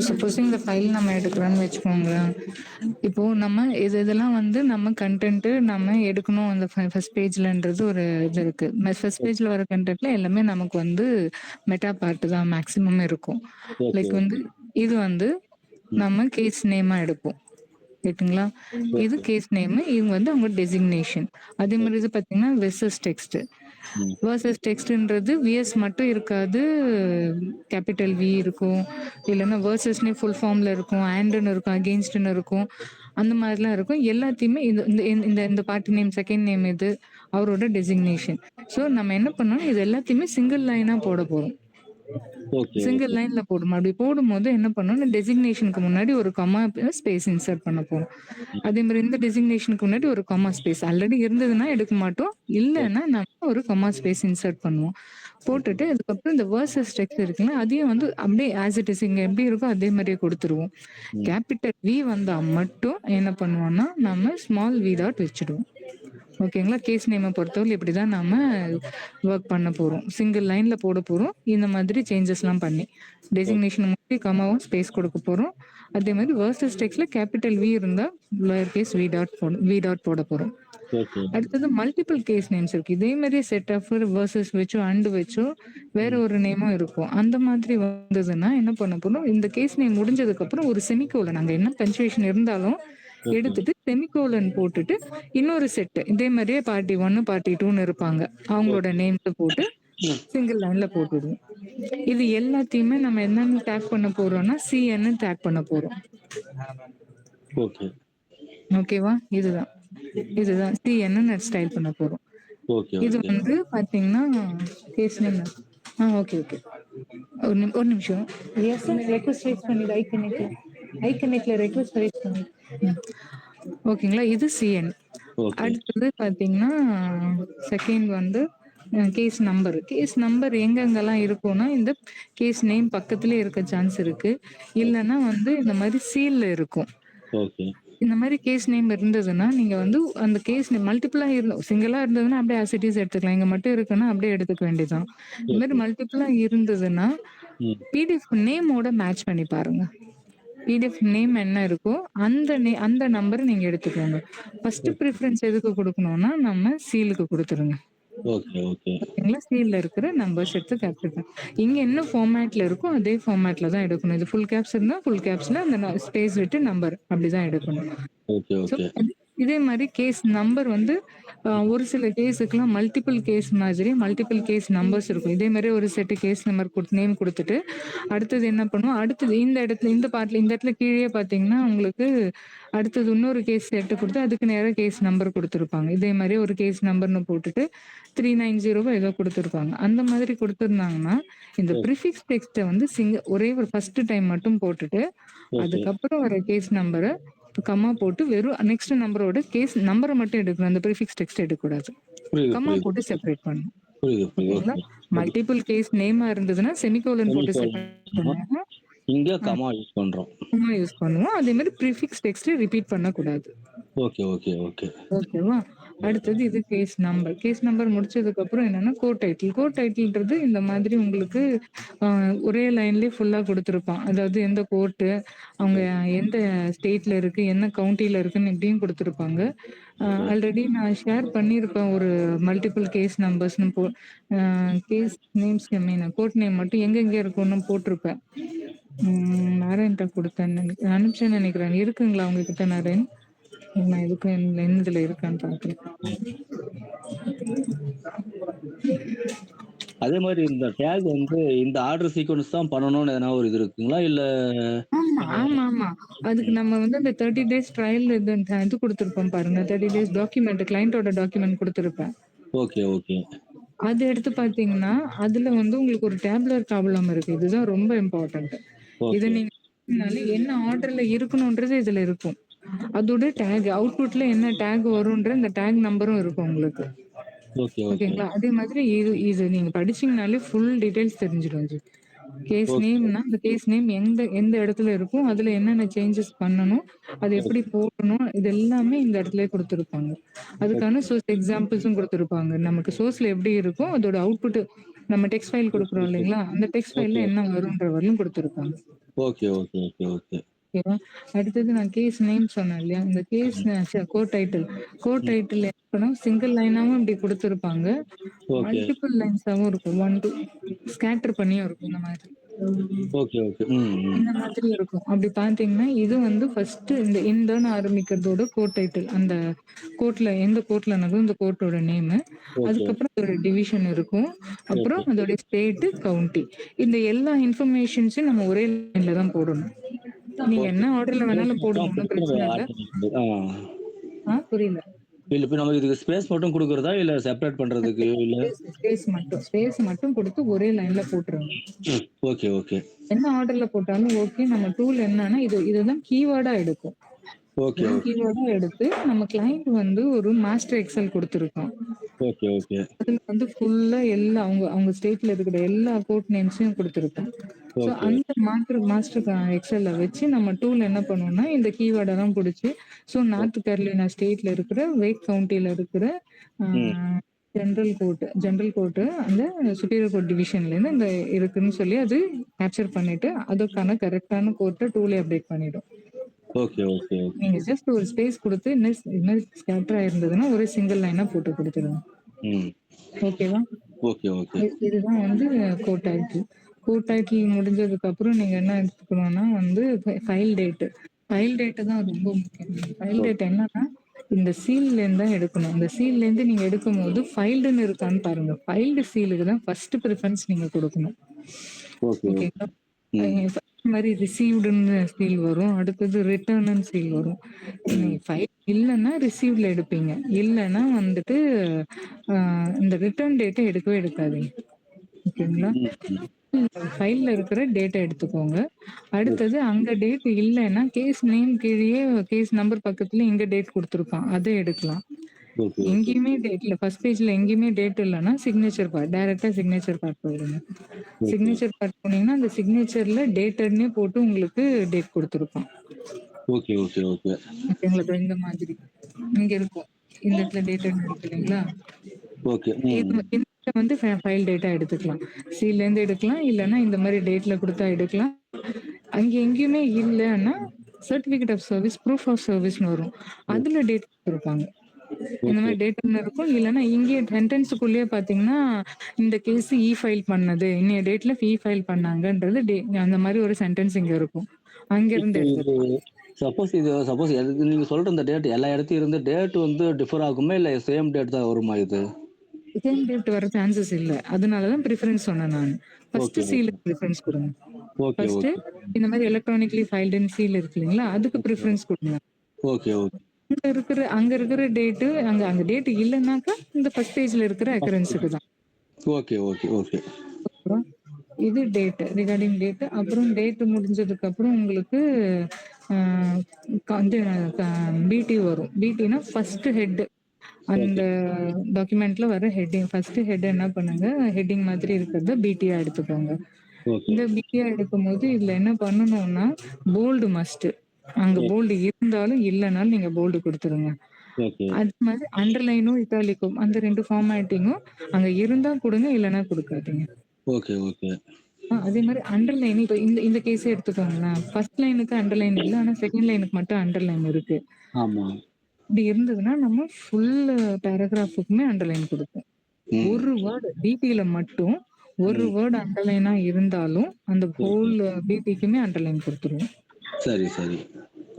Suppose இந்த file நம்ம எடுக்கிறோம்னு வச்சுக்கோங்களேன். இப்போ நம்ம இதெல்லாம் வந்து நம்ம கன்டென்ட் நம்ம எடுக்கணும் அந்த ஃபர்ஸ்ட் பேஜ்லன்றது ஒரு இது இருக்கு. ஃபர்ஸ்ட் பேஜ்ல வர கன்டென்ட்ல எல்லாமே நமக்கு வந்து மெட்டா பார்ட் தான் மேக்ஸிமம் இருக்கும். ஓகே. லைக் வந்து இது வந்து நம்ம கேஸ் நேமா எடுப்போம். ரைட்டுங்களா? இது ஓகே. Case name. இவங்க வந்து அவங்க டெசிக்னேஷன். அதே மாதிரி இது பார்த்தீங்கன்னா வெர்சஸ் டெக்ஸ்ட். ம். வெர்சஸ் டெக்ஸ்ட்ன்றது விஎஸ் மட்டும் இருக்காது. கேபிட்டல் வி இருக்கும். இல்லைன்னா வெர்சஸ்னே ஃபுல் ஃபார்ம்ல இருக்கும். ஆண்ட்ன்னு இருக்கும். அகெயின்ஸ்ட்ன்னு இருக்கும். அந்த மாதிரிலாம் இருக்கும். எல்லாத்தையுமே இந்த இந்த இந்த இந்த பார்ட்டி நேம், செகண்ட் நேம் இது அவரோட டெசிக்னேஷன். ஸோ நம்ம என்ன பண்ணோம், இது எல்லாத்தையுமே சிங்கிள் லைனா போட போறோம். ஓகே. சிங்கிள் லைன்ல போடணும். அப்படி போடும்போது என்ன பண்ணணும், டெசிக்னேஷனுக்கு முன்னாடி ஒரு கமா ஸ்பேஸ் இன்சர்ட் பண்ண போறோம். அதே மாதிரி இந்த டெசிக்னேஷனுக்கு முன்னாடி ஒரு கமா ஸ்பேஸ் ஆல்ரெடி இருந்ததுன்னா எடுக்க மாட்டோம். இல்லைன்னா நம்ம ஒரு கமா ஸ்பேஸ் இன்சர்ட் பண்ணுவோம். போட்டுட்டு அதுக்கப்புறம் இந்த வேர்சஸ் டெக்ஸ்ட் இருக்குல்ல, அதையும் வந்து அப்படியே ஆஸ் இட் இஸ் இங்க எப்படி இருக்கோ அதே மாதிரியே கொடுத்துருவோம். கேபிட்டல் வி வந்தா மட்டும் என்ன பண்ணுவோம்னா நம்ம ஸ்மால் வி டாட் வச்சுடுவோம். ஓகேங்களா? கேஸ் நேமை பொறுத்தவரை இப்படிதான் நாம ஒர்க் பண்ண போறோம். சிங்கிள் லைன்ல போட போறோம். இந்த மாதிரி சேஞ்சஸ்லாம் பண்ணி டெசிக்னேஷன் முன்னாடி கமாவும் ஸ்பேஸ் கொடுக்க போறோம். அதே மாதிரி வேர்சஸ் டெக்ஸ்ட்ல கேபிட்டல் வி இருந்தா லோயர் கேஸ் வி டாட் போட போறோம். ஓகே. அடுத்தது மல்டிபிள் கேஸ் நேம்ஸ் இருக்கு. இதே மாதிரி செட் ஆஃப் வேர்சஸ் வச்சோ அண்ட் வச்சோ வேற ஒரு நேமும் இருக்கும். அந்த மாதிரி வந்ததுன்னா என்ன பண்ண போறோம், இந்த கேஸ் நேம் முடிஞ்சதுக்கு அப்புறம் ஒரு செமிகோலன் அங்க என்ன பஞ்சுவேஷன் இருந்தாலும் எடுத்துட்டு செமிகோலன் போட்டுட்டு இன்னொரு செட் இதே மாதிரியே பார்ட்டி 1 பார்ட்டி 2ன்னு இருப்பாங்க. அவங்களோட நேம்ஸ் போட்டு சிங்கிள் லைன்ல போட்டுடுவோம். இது எல்லாத்தையுமே நம்ம என்னன்னு டேக் பண்ண போறோம்னா சிஎன்னு டேக் பண்ண போறோம். ஓகே. ஓகேவா? இதுதான் சிஎன்னு ஸ்டைல் பண்ண போறோம். ஓகே. இது ஓகே. வந்து பாத்தீங்கன்னா கேஸ் நேம். Okay okay. ஒரு நிமிஷம். எஸ் ரெக்வெஸ்ட் ரைஸ் பண்ணிடு. ஐ கனெக்ட்ல ரெக்வெஸ்ட் ரைஸ் பண்ணி. ஓகேங்களா? இது சிஎன். ஓகே. அடுத்தது பாத்தீங்கன்னா செகண்ட் வந்து கேஸ் நம்பர். கேஸ் நம்பர் எங்கெங்கெல்லாம் இருக்கும்னா இந்த கேஸ் நேம் பக்கத்துலயே இருக்க சான்ஸ் இருக்கு. இல்லைன்னா வந்து இந்த மாதிரி சீல்ல இருக்கும். ஓகே. இந்த மாதிரி கேஸ் நேம் இருந்ததுன்னா நீங்க வந்து அந்த கேஸ் நேம் மல்டிபிளா சிங்கிளா இருந்ததுன்னா அப்படியே ஆஸ் இட் இஸ் எடுத்துக்கலாம். இங்க மட்டும் இருக்குன்னா அப்படியே எடுத்துக்க வேண்டியதுதான். இந்த மாதிரி மல்டிபிளா இருந்ததுன்னா ம். பிடிஎஃப் நேமோட மேட்ச் பண்ணி பாருங்க. பிடிஎஃப் நேம் என்ன இருக்கோ அந்த நம்பரை நீங்க எடுத்துக்கோங்க. ஃபர்ஸ்ட் ப்ரிஃபரன்ஸ் எதுக்கு கொடுக்கணும்னா நம்ம சீலுக்கு கொடுத்துருங்க. ஓகே. ஓகே. ஓகேங்களா? சீல்ல இருக்கிற நம்பர்ஸ் எடுத்து கேப்சர் பண்ணு. இங்க என்ன ஃபார்மேட்ல இருக்கோ அதே ஃபார்மேட்ல தான் எடுக்கணும். இது ஃபுல் கேப்ஸ் இருந்தா ஃபுல் கேப்ஸ்ல அந்த ஸ்பேஸ் விட்டு நம்பர் அப்படிதான் எடுக்கணும். ஓகே. So okay. இதே மாதிரி கேஸ் நம்பர் வந்து ஒரு சில கேஸுக்குலாம் மல்டிபிள் கேஸ் மாதிரி மல்டிபிள் கேஸ் நம்பர்ஸ் இருக்கும். இதே மாதிரி ஒரு செட்டு கேஸ் நம்பர் நேம் கொடுத்துட்டு அடுத்தது என்ன பண்ணுவோம், அடுத்தது இந்த இடத்துல இந்த பார்ட்ல இந்த இடத்துல கீழே பார்த்தீங்கன்னா உங்களுக்கு அடுத்தது இன்னொரு கேஸ் செட்டு கொடுத்து அதுக்கு நேராக கேஸ் நம்பர் கொடுத்துருப்பாங்க. இதே மாதிரி ஒரு கேஸ் நம்பர்னு போட்டுட்டு 390 ஏதோ கொடுத்துருப்பாங்க. அந்த மாதிரி கொடுத்துருந்தாங்கன்னா இந்த ப்ரிஃபிக்ஸ் டெக்ஸ்ட்டை வந்து ஒரே ஒரு ஃபர்ஸ்ட் டைம் மட்டும் போட்டுட்டு அதுக்கப்புறம் வர கேஸ் நம்பரை கம்மா போட்டு வெறும் நெக்ஸ்ட் நம்பரோட கேஸ் நம்பரை மட்டும் எடுக்கணும். அந்த ப்ரிஃபிக்ஸ் டெக்ஸ்ட் எடுக்கக்கூடாது. புரியுது. கம்மா புரியுது. போட்டு செப்பரேட் பண்ணணும். புரியுது. ஓகேங்களா? ஓகே. மல்டிபிள் கேஸ் நேமா இருந்ததுன்னா செமிகோலன் போட்டு செப்பரேட் பண்ணுவோம். இங்க கமா யூஸ் பண்றோம். கம்மா யூஸ் பண்ணுவோம். அதே மாதிரி ப்ரிஃபிக்ஸ் டெக்ஸ்ட் ரிப்பீட் பண்ணக்கூடாது. ஓகே. ஓகே. ஓகே. ஓகேவா? அடுத்தது இது கேஸ் நம்பர். கேஸ் நம்பர் முடிச்சதுக்கு அப்புறம் என்னன்னா கோட் டைட்டில். கோட் டைட்டில்ன்றது இந்த மாதிரி உங்களுக்கு ஒரே லைன்லயே ஃபுல்லா கொடுத்துருப்பான். அதாவது எந்த கோர்ட்டு, அவங்க எந்த ஸ்டேட்ல இருக்கு, என்ன கவுண்டில இருக்குன்னு இப்படியும் கொடுத்துருப்பாங்க. ஆல்ரெடி நான் ஷேர் பண்ணியிருப்பேன் ஒரு மல்டிபிள் கேஸ் நம்பர்ஸ்னு கேஸ் நேம்ஸ் மீன் கோர்ட் நேம் மட்டும் எங்கெங்க இருக்கும்னு போட்டிருப்பேன். நாராயண்கிட்ட கொடுத்தேன் அனுப்பிச்சேன்னு நினைக்கிறேன். இருக்குங்களா உங்ககிட்ட நாராயண்? நான் எதுக்கும் என்னதுல இருக்கான்னு பாக்குறேன். அதே மாதிரி இந்த டேக் வந்து இந்த ஆர்டர் சீக்வன்ஸ் தான் பண்ணணும்னு எதனா ஒரு இது இருக்குங்களா இல்ல? ஆமா. அதுக்கு நம்ம வந்து அந்த 30 டேஸ் ட்ரையல் இது கொடுத்துருப்போம் பாருங்க. 30 டேஸ் டாக்குமெண்ட் கிளையண்டோட டாக்குமெண்ட் கொடுத்துருப்பேன். ஓகே. ஓகே. அது எடுத்து பாத்தீங்கன்னா அதுல வந்து உங்களுக்கு ஒரு டேப்லர் ப்ராப்ளம் இருக்கு. இதுதான் ரொம்ப இம்பார்ட்டன்ட். இதை நீங்க என்ன ஆர்டர்ல இருக்கணும்ன்றது இதுல இருக்கும். அதோட டேக் அவுட்புட்ல என்ன டேக் வரும்ன்ற இந்த டேக் நம்பரும் இருக்கும் உங்களுக்கு. ஓகேங்களா? அதே மாதிரி இது நீங்க படிச்சீங்கனாலே ஃபுல் டீடைல்ஸ் தெரிஞ்சிடும். கேஸ் நேம்னா அந்த கேஸ் நேம் எந்த இடத்துல இருக்கும், அதுல என்னென்ன சேஞ்சஸ் பண்ணணும், அது எப்படி போடணும், இது எல்லாமே இந்த இடத்துலயே கொடுத்துருப்பாங்க. அதுக்கான சோர்ஸ் எக்ஸாம்பிள்ஸும் கொடுத்துருப்பாங்க. நமக்கு சோர்ஸ்ல எப்படி இருக்கும் அதோட அவுட்புட் நம்ம டெக்ஸ்ட் ஃபைல் குடுக்குறோம் ஓகே, இல்லைங்களா? அந்த டெக்ஸ்ட் ஃபைல்ல ஓகே, என்ன வரும்ன்ற வரையும் குடுத்துருப்பாங்க. Okay, okay, okay, okay. ஓகேவா? அடுத்தது நான் கேஸ் நேம் சொன்னேன் இல்லையா? இந்த கேஸ் ம், கோட் டைட்டில். கோட் ம். டைட்டில் எப்பன்னா சிங்கிள் லைனாவும் இப்படி குடுத்துருப்பாங்க. ஓகே, மல்டிபிள் லைன்ஸாவும் இருக்கும். 1, 2 ஸ்கேட்டர் பண்ணியும் இருக்கும் இந்த மாதிரி. Okay, okay. ம், ம். இந்த மாதிரி இருக்கும். அப்படி பார்த்தீங்கன்னா, இது வந்து ஃபர்ஸ்ட்டு இந்த இன்டன்னு ஆரம்பிக்கிறதோட கோட் டைட்டில். அந்த கோட்ல எந்த கோட்ல நடக்குதோ இந்த கோட்டோட நேமு. ஓகே, அதுக்கப்புறம் அதோட டிவிஷன் இருக்கும். ஓகே. அப்புறம் அதோட ஸ்டேட்டு, கவுண்டி. இந்த எல்லா இன்ஃபர்மேஷன்ஸையும் நம்ம ஒரே லைன்ல தான் போடணும். நீங்க ஓகே. என்ன ஆர்டர்ல ஸ்பேஸ் வேணாலும் போடுங்க. மட்டும் ஒண்ணும் குடுத்து நம்ம பிரச்சனை இல்ல. ஆட் பண்ணிக்க முடியாது. புரியல. இல்ல இப்ப நமக்கு இதுக்கு ஸ்பேஸ் மட்டும் குடுக்குறதா? இல்ல செப்பரேட் பண்றதுக்கு இல்ல ஸ்பேஸ் மட்டும் குடுத்து ஒரே லைன்ல போட்டுருங்க. Okay, okay. என்ன ஆர்டர்ல போட்டாலும் ஓகே. நம்ம டூல் என்னன்னா, இதுதான் கீவேர்டா எடுக்கும். ஓகே, இதுதான் ஓகே. கீவேர்டா எடுத்து நம்ம கிளையண்ட் வந்து ஒரு மாஸ்டர் எக்ஸெல் குடுத்துருக்கோம். Okay, okay. அதுல வந்து ஃபுல்லா எல்லா அவங்க அவங்க ஸ்டேட்ல இருக்கிற எல்லா கோட் நேம்ஸையும் குடுத்துருக்கோம். ஸோ ஓகே, அந்த மாஸ்டர் எக்ஸெல்ல வச்சு நம்ம டூல் என்ன பண்ணும்னா, இந்த கீவேர்டெல்லாம் புடிச்சு, ஸோ ஓ நார்த் கேரோலினா ஸ்டேட்ல இருக்கிற வேக் கவுண்டில இருக்கிற ஆ ம். ஜெனரல் கோர்ட் அந்த சுப்பீரியர் கோர்ட் டிவிஷன்லேருந்து இந்த இருக்குன்னு சொல்லி அது கேப்சர் பண்ணிட்டு, அதுக்கான கரெக்ட்டான கோர்ட்ட டூலே அப்டேட் பண்ணிடும். Okay, okay, okay. நீங்க ஜஸ்ட் ஒரு ஸ்பேஸ் குடுத்து இன்னும் ஸ்கேட்டரா இருந்ததுன்னா, ஒரே சிங்கிள் லைனா போட்டு குடுத்துருங்க. ம். ஓகேவா? Okay, okay. இதுதான் வந்து கோட் டைட்டில். கோட் டைட்டில் முடிஞ்சதுக்கப்புறம் நீங்க என்ன எடுத்துக்கணும்னா வந்து ஃபைல் டேட். ஃபைல் டேட் தான் ரொம்ப முக்கியம். ஃபைல் ஓ டேட் என்னன்னா, இந்த சீல்லேருந்து தான் எடுக்கணும். இந்த சீல்லேருந்து நீங்க எடுக்கும்போது ஃபைல்டுன்னு இருக்கான்னு பாருங்க. ஃபைல்டு சீலுக்கு தான் ஃபர்ஸ்ட் ப்ரிஃபரன்ஸ் நீங்க குடுக்கணும். Okay, okay. ஓகேங்களா? ம். ஃபர்ஸ்ட் மாரி ரிசீவ்டுன்னு சீல் வரும். அடுத்தது ரிட்டர்னுன்னு சீல் வரும். ம். நீங்க ஃபைல் இல்லன்னா ரிசீவ்ட்ல எடுப்பீங்க. இல்லன்னா வந்துட்டு அ இந்த ரிட்டர்ன் டேட்ட எடுக்கவே எடுக்காதீங்க. ஓகேங்களா? ம். ம். ஃபைல்ல இருக்கிற டேட்ட எடுத்துக்கோங்க. ஓகே, அடுத்தது அங்க டேட் இல்லன்னா, கேஸ் நேம் கீழயே கேஸ் நம்பர் பக்கத்துல எங்க டேட் குடுத்துருக்கான். அத எடுக்கலாம். Okay, okay. எங்கேயுமே டேட் இல்ல. ஃபர்ஸ்ட் பேஜ்ல எங்கேயுமே டேட் இல்லன்னா, சிக்னேச்சர் பார்ட் டைரக்ட்டா சிக்னேச்சர் பார்ட் போயிடுங்க. ஓகே. சிக்னேச்சர் பார்ட் போனீங்கன்னா, அந்த சிக்னேச்சர்ல டேட்டட்ன்னே போட்டு உங்களுக்கு டேட் குடுத்துருப்பான். Okay, okay, okay. ஓகேங்களா? இப்ப இந்த மாதிரி. இங்க இருக்கும். இந்த இடத்துல டேட்டட்ன்னு இருக்கு இல்லைங்களா? ஓகே. ம். இந்த வந்து ஃபைல் டேட்டா எடுத்துக்கலாம். சீலேருந்து எடுக்கலாம். இல்லன்னா இந்த மாரி டேட்ல குடுத்தா எடுக்கலாம். அங்க எங்கேயுமே இல்லன்னா, certificate of service, proof of சர்விஸ்ன்னு வரும். ஓ அதுல டேட் குடுத்துருப்பாங்க. இந்த ஓகே, மாரி டேட்ன்னு இருக்கும். இல்லன்னா இங்கேயே சென்டென்ஸ்க்குள்ளேயே பார்த்தீங்கன்னா, இந்த கேஸ் ஃபைல் பண்ணது. இன்னைய டேட்ல ஃபைல் பண்ணாங்கன்றது அந்த மாரி ஒரு சென்டென்ஸ் இங்க இருக்கும். இப்போ அங்கிருந்து இது எடுத்துக்கலாம். சப்போஸ் நீங்க சொல்ற இந்த டேட் எல்லா இடத்தையும் இருந்து டேட் வந்து டிஃபர் ஆகுமா? இல்ல சேம் டேட் தான் வருமா இது? சேம் டேட் வர சான்சஸ் இல்ல. அதனால தான் பிரிஃபரன்ஸ் சொன்னேன் நானு. First okay, okay. சீலுக்கு பிரிஃபரன்ஸ் குடுங்க. Okay, first okay. இந்த மாரி எலக்ட்ரானிக்லி ஃபைல்டுன்னு சீல் இருக்கு இல்லைங்களா? அதுக்கு பிரிஃபரன்ஸ் குடுங்க. Okay, okay. அங்க இருக்கிற டேட்டு அங்க டேட் இல்லன்னாக்கா, இந்த ஃபர்ஸ்ட் பேஜ்ல இருக்கிற அக்கரன்ஸுக்கு தான். Okay, okay, okay. அப்புறம் இது டேட் ரிகார்டிங் டேட். அப்புறம் டேட் முடிஞ்சதுக்கு அப்புறம் உங்களுக்கு ஆ வந்து பிடி வரும். பிடினா ஃபர்ஸ்ட் ஹெட். அந்த ஓகே, டாக்குமெண்ட்ல வர ஹெட்டிங் ஃபர்ஸ்ட் ஹெட் என்ன பண்ணுங்க, ஹெட்டிங் மாதிரி இருக்கிறத பிடியா எடுத்துக்கோங்க. ஓகே, இந்த பிடியா எடுக்கும்போது இதுல என்ன பண்ணணும்னா, போல்டு மஸ்ட். அங்க ஓகே, போல்டு இருந்தாலும் இல்லனாலும் நீங்க போல்டு குடுத்துருங்க. ஓகே, அது மாதிரி அண்டர்லைனும், இட்டாலிக்கும் அந்த 2 ஃபார்மேட்டிங்கும் அங்க இருந்தா குடுங்க, இல்லன்னா குடுக்காதீங்க. Okay, okay. அதே மாரி அண்டர்லைன் இப்ப இந்த இந்த கேஸே எடுத்துக்கோங்களேன். ஃபர்ஸ்ட் லைனுக்கு அண்டர்லைன் இல்ல. ஆனா செகண்ட் லைனுக்கு மட்டும் அண்டர்லைன் இருக்கு. ஆமா. இப்படி இருந்ததுன்னா, நம்ம ஃபுல் பேராகிராஃப்க்குமே அண்டர்லைன் குடுப்போம். ம். ஒரு வேர்ட் பிடில மட்டும் ஒரு ம். வேர்ட் அண்டர்லைனா இருந்தாலும், அந்த ஓகே. ஹோல் பிடிக்குமே அண்டர்லைன் குடுத்துருவோம். சரி, சரி.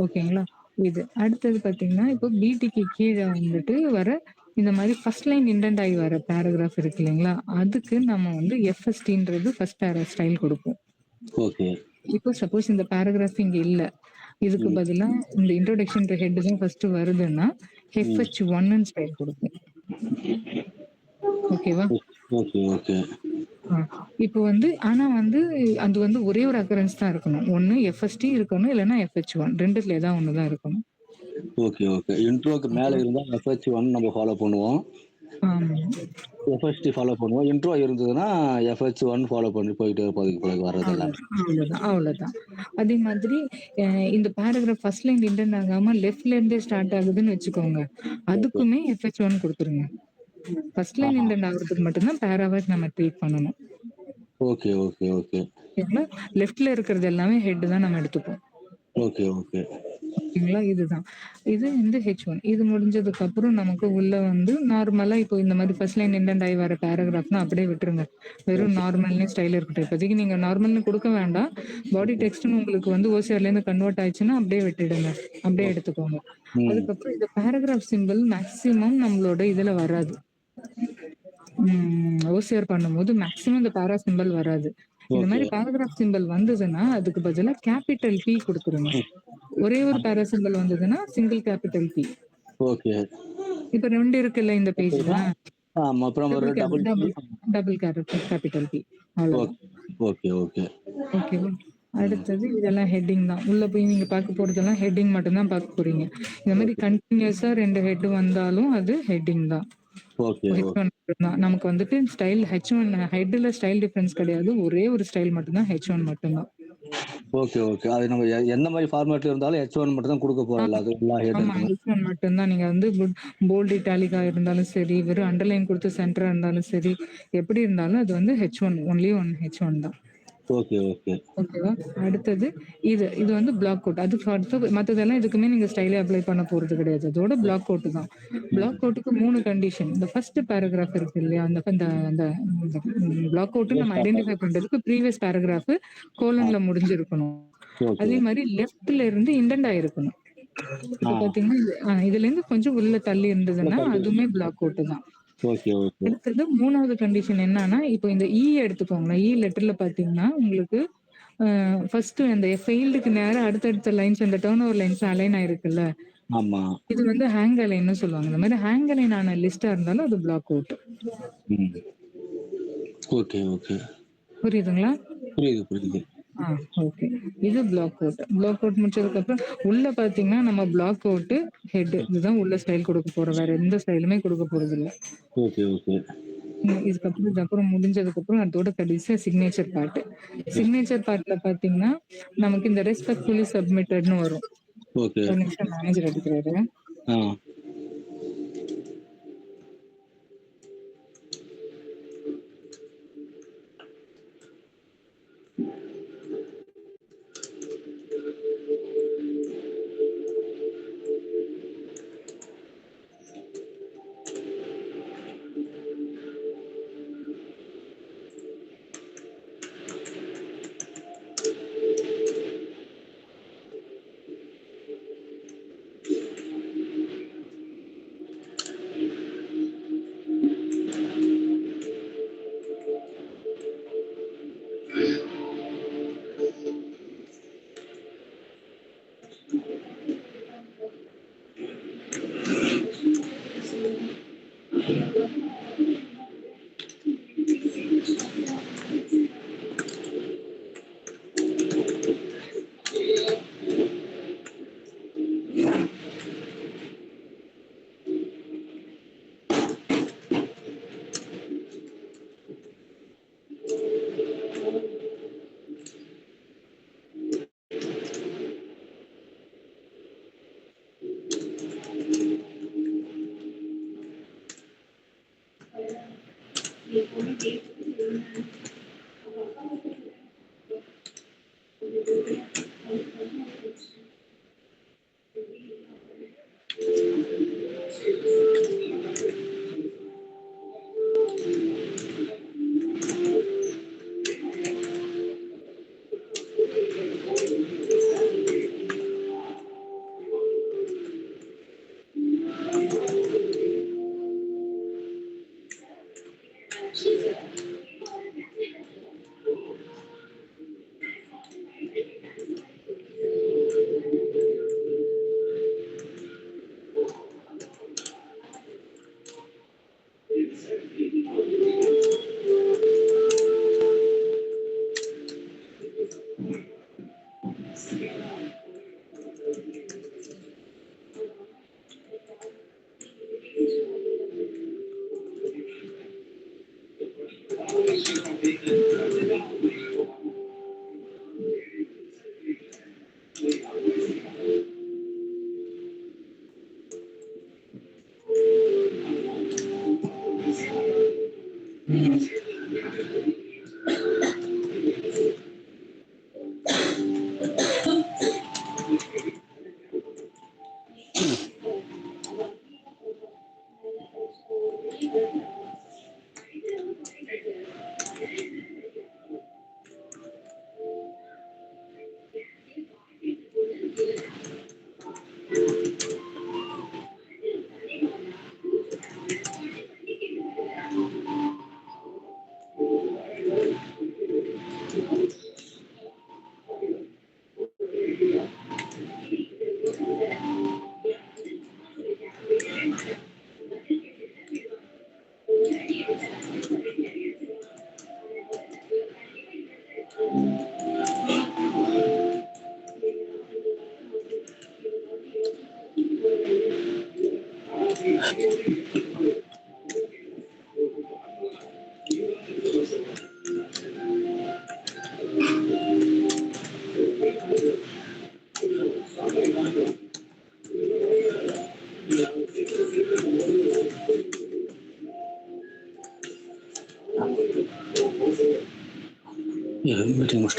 ஓகேங்களா? இது. அடுத்தது பார்த்தீங்கன்னா, இப்போ பிடிக்கு கீழ வந்துட்டு வர இந்த மாரி ஃபர்ஸ்ட் லைன் இண்டென்ட் ஆகி வர பேராகிராஃப் இருக்கு இல்லைங்களா? அதுக்கு நம்ம வந்து எஃப்எஸ்டின்றது ஃபர்ஸ்ட் ஸ்டைல் குடுப்போம். ஓகே. இப்போ சப்போஸ் இந்த பேராகிராஃப் இங்க இல்ல. இதுக்கு ம். பதிலா இந்த இன்ட்ரோடக்ஷன்ற ஹெட் தான் ஃபர்ஸ்ட் வருதுன்னா, ம். எஃப்ஹெச்1ன்னு ஸ்டைல் குடுப்போம். ஓகேவா? Okay, okay. ஆ. இப்போ வந்து ஆனா வந்து அது வந்து ஒரே ஒரு அக்கரன்ஸ் தான் இருக்கணும். ஒண்ணு எஃப்எஸ்டி இருக்கணும். இல்லன்னா எஃப்ஹெச்1 2த்துல ஏதாவது ஒண்ணு தான் இருக்கணும். Okay, okay. இன்ட்ரோக்கு மேல ஓகேவா? இருந்தா எஃப்ஹெச்1 நம்ம ஃபாலோ பண்ணுவோம். ஆமா. எஃப்ஹெச்டி ஃபாலோ பண்ணுவோம். இன்ட்ரோ இருந்ததுன்னா எஃப்ஹெச்1 ஃபாலோ பண்ணி போயிட்டே இருப்போம். அதுக்கு பிறகு வர்றது எல்லாமே. அவ்வளோதான். அதே மாதிரி அ இந்த பேராகிராஃப் ஃபர்ஸ்ட் லைன் இன்டென்ட் ஆகாம லெஃப்ட்ல இருந்தே ஸ்டார்ட் ஆகுதுன்னு வச்சுக்கோங்க. ஓகே. அதுக்குமே எஃப்ஹெச்1 குடுத்துருங்க. ஃபர்ஸ்ட் லைன் ஆ. இண்டென்ட் ஆகுறதுக்கு மட்டும்தான் பேராவை நம்ம ட்ரீட் பண்ணணும். Okay, okay, okay. ஓகேங்களா? லெஃப்ட்ல இருக்கிறது எல்லாமே ஹெட் தான் நம்ம எடுத்துப்போம். Okay, okay. ஓகேங்களா? இதுதான். இது வந்து H1. இது முடிஞ்சதுக்கு அப்புறம் நமக்கு உள்ள வந்து நார்மலா இப்போ இந்த மாரி ஃபர்ஸ்ட் லைன் இண்டென்ட் ஆயி வர பேராகிராஃப்னா அப்படியே விட்டுருங்க. வெறும் ஓகே, நார்மல்னே ஸ்டைல் இருக்கட்டும். இப்போதைக்கு நீங்க நார்மல்னு குடுக்க வேண்டாம். பாடி ஓகே, டெக்ஸ்ட்ன்னு உங்களுக்கு வந்து ஓசிஆர்லேருந்து கன்வெர்ட் ஆயிடுச்சுன்னா அப்படியே விட்டுடுங்க. அப்படியே ஓகே. எடுத்துக்கோங்க. ம். அதுக்கப்புறம் இந்த பேராகிராஃப் சிம்பல் மேக்ஸிமம் நம்மளோட இதுல வராது. ஓசிஆர் பண்ணும்போது மேக்ஸிமம் இந்த பேரா சிம்பல் வராது. இந்த ஓகே. மாரி பேராகிராஃப் சிம்பல் வந்ததுன்னா, அதுக்கு பதிலா கேப்பிட்டல் P குடுத்துருங்க. ஒரே ஒரு பேரா சிம்பல் வந்ததுன்னா, சிங்கிள் கேப்பிட்டல் P. ஓகே. இப்ப 2 இருக்குல்ல இந்த பேஜ்ல. ஓகேங்களா? ஆமா. அப்புறம் ஒரு double P. Double double capital P. அவ்வளோதான். Okay, okay, okay. ஓகேவா? ம். அடுத்தது இதெல்லாம் ஹெட்டிங் தான். உள்ள போய் நீங்க பார்க்க போறதெல்லாம் ஹெட்டிங் மட்டும் தான் பார்க்க போறீங்க. இந்த மாரி ஓகே, கன்டினியூஸா 2 ஹெட் வந்தாலும் அது ஹெட்டிங் தான். Okay, okay. H1 மட்டும் தான். நமக்கு வந்துட்டு ஸ்டைல் H1 ஹெட்ல ஸ்டைல் டிஃபரன்ஸ் கிடையாது. ஒரே ஒரு ஸ்டைல் மட்டும் தான் H1 மட்டும் தான். Okay, okay. அது நம்ம எந்த மாரி ஃபார்மேட்ல இருந்தாலும் H1 மட்டும் தான் குடுக்க போறோம். எல்லா ஆமா. ஹெட்டருக்குமே. H1 மட்டும் தான். நீங்க வந்து போல்ட் இட்டாலிக்கா இருந்தாலும் சரி, வெறும் அண்டர்லைன் குடுத்து சென்டரா இருந்தாலும் சரி, எப்படி இருந்தாலும் அது வந்து H1 ஒன்லி ஒன் H1 தான். Okay, okay. ஓகேவா? அடுத்தது இது வந்து பிளாக் கோட். அதுக்கு அடுத்து மத்ததெல்லாம் எதுக்குமே நீங்க ஸ்டைலே அப்ளை பண்ண போறது கிடையாது. அதோட பிளாக் கோட் தான். ம். பிளாக் கோட்டுக்கு 3 கண்டிஷன். இந்த ஃபர்ஸ்ட் பேராகிராஃப் இருக்கு இல்லையா? அந்த அந்த அந்த பிளாக் கோட் நம்ம ஸ்டார்ட் ஐடென்டிஃபை ஆகும். பண்றதுக்கு ப்ரீவியஸ் பேராகிராஃப் ஆ. கோலன்ல முடிஞ்சிருக்கணும். ஓகே. அதே மாரி லெஃப்ட்ல இருந்து இண்டெண்ட் ஆயிருக்கணும். ஆ. இப்ப பார்த்தீங்கன்னா, இதுலேருந்து கொஞ்சம் உள்ள தள்ளி உள்ள இருந்ததுன்னா, தள்ளி அதுவுமே பிளாக் கோட் தான். Okay, okay. அடுத்தது 3வது கண்டிஷன் என்னன்னா, இப்போ இந்த எடுத்துக்கோங்களேன். லெட்டர்ல பார்த்தீங்கன்னா, உங்களுக்கு ஃபர்ஸ்ட்டு அந்த ஃபெயில்டுக்கு நேரா அடுத்தடுத்த லைன்ஸ் அந்த டர்ன் ஓவர் லைன்ஸ் அலைன் ஆயிருக்குல்ல. ஆமா. இது வந்து ஹேங் அலைன்னு சொல்லுவாங்க. இந்த மாரி ஹேங் அலைன் ஆன லிஸ்ட்டா இருந்தாலும் அது பிளாக் அவுட். ம். Okay, okay. புரியுதுங்களா? புரியுது, புரியுது. ஆ ஓகே. இது பிளாக் அவுட். பிளாக் அவுட் முடிச்சதுக்கப்புறம் உள்ள பார்த்தீங்கன்னா, நம்ம பிளாக் அவுட், ஹெட் இதுதான் உள்ள ஸ்டைல் குடுக்க போறோம். வேற எந்த ஸ்டைலுமே குடுக்க போறதில்ல. Okay, okay. இதுக்கப்புறம் முடிஞ்சதுக்கப்புறம் அதோட கடைசியா சிக்னேச்சர் பார்ட். சிக்னேச்சர் பார்ட்ல பார்த்தீங்கன்னா, நமக்கு இந்த ரெஸ்பெக்ட்ஃபுல்லி சப்மிட்டட்ன்னு வரும். ஓகே. ஒரு நிமிஷம் மேனேஜர் அடிக்கிறாரு. ஆ.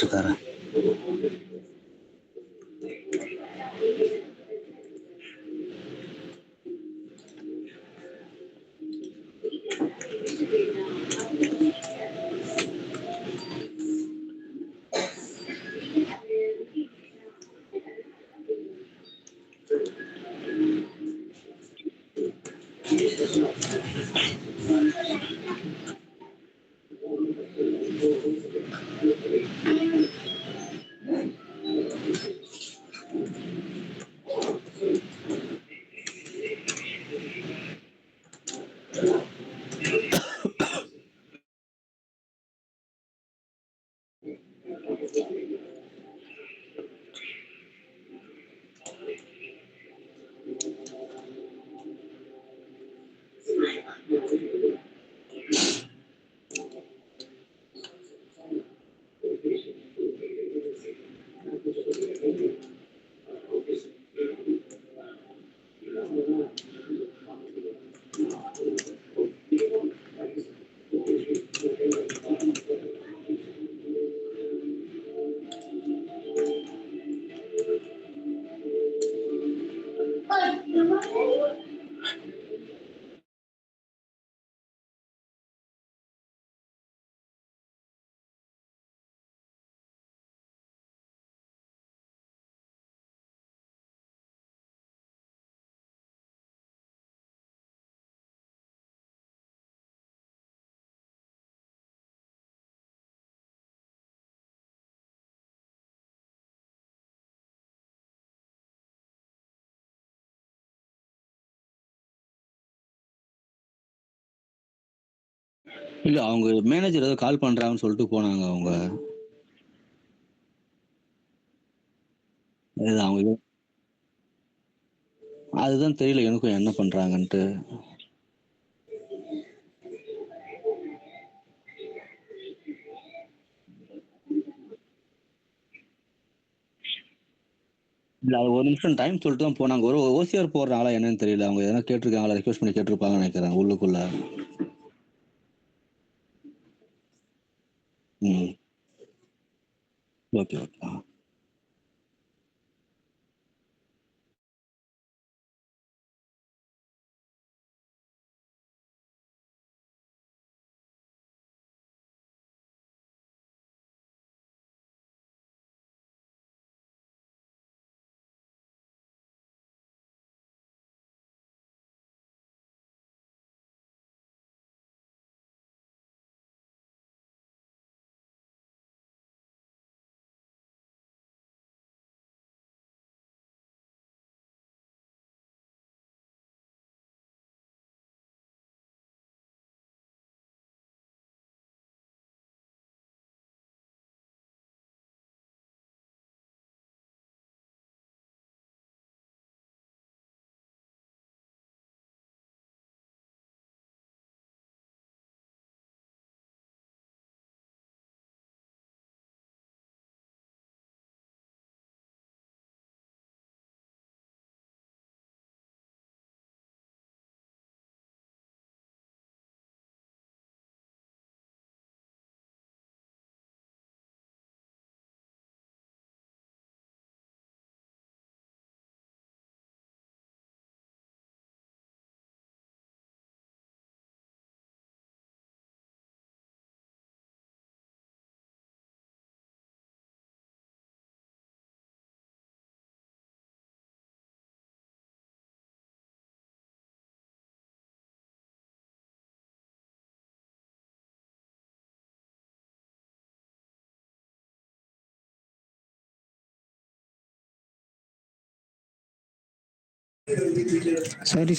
ஃபர்ஸ்ட் தரேன். இல்ல அவங்க மேனேஜர் ஏதோ கால் பண்றாங்கன்னு சொல்லிட்டு போனாங்க அவங்க. அது அவங்க அதுதான் தெரியல எனக்கும் என்ன பண்றாங்கன்ட்டு. இல்ல அது ஒரு நிமிஷம் டைம் சொல்லிட்டு தான் போனாங்க. ஒரு ஓசிஆர் போடுறாங்களா என்னன்னு தெரியல. அவங்க எதனா கேட்டிருக்காங்களா, ரெக்வெஸ்ட் பண்ணி கேட்டிருப்பாங்கன்னு நினைக்கிறேன் உள்ளுக்குள்ள. ம். Okay, okay.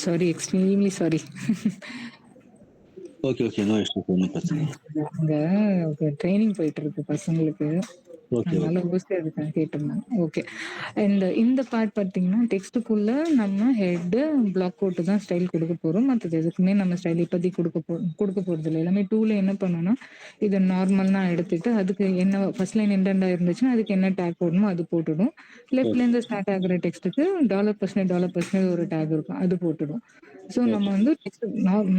Sorry. Extremely sorry. Okay, okay. No issues. ஒண்ணும் பிரச்சனை இல்ல. அங்க ட்ரைனிங் போயிட்டு இருக்கு பசங்களுக்கு. ஓகே, அதனால ஓகே. மோஸ்ட்லி அதுக்காக கேட்டிருந்தாங்க. ஓகே. இந்த பார்ட் பார்த்தீங்கன்னா, டெக்ஸ்ட்டுக்குள்ள நம்ம ஹெட், பிளாக் கோட் தான் ஸ்டைல் குடுக்க போறோம். மத்தது எதுக்குமே நம்ம ஸ்டைல் இப்போதைக்கு குடுக்க போறதில்ல. எல்லாமே டூல்ல என்ன பண்ணணும்னா, இது நார்மல்னா எடுத்துட்டு, அதுக்கு என்ன ஃபர்ஸ்ட் லைன் எண்டா இருந்துச்சுன்னா, அதுக்கு என்ன டேக் போடணுமோ அது போட்டுடும். ஓகே, லெஃப்ட்லேருந்து ஸ்டார்ட் ஆகுற டெக்ஸ்ட்டுக்கு $% ஒரு டேக் இருக்கும். அது போட்டுடும். ஸோ நம்ம ஓகே. வந்து டெக்ஸ்ட்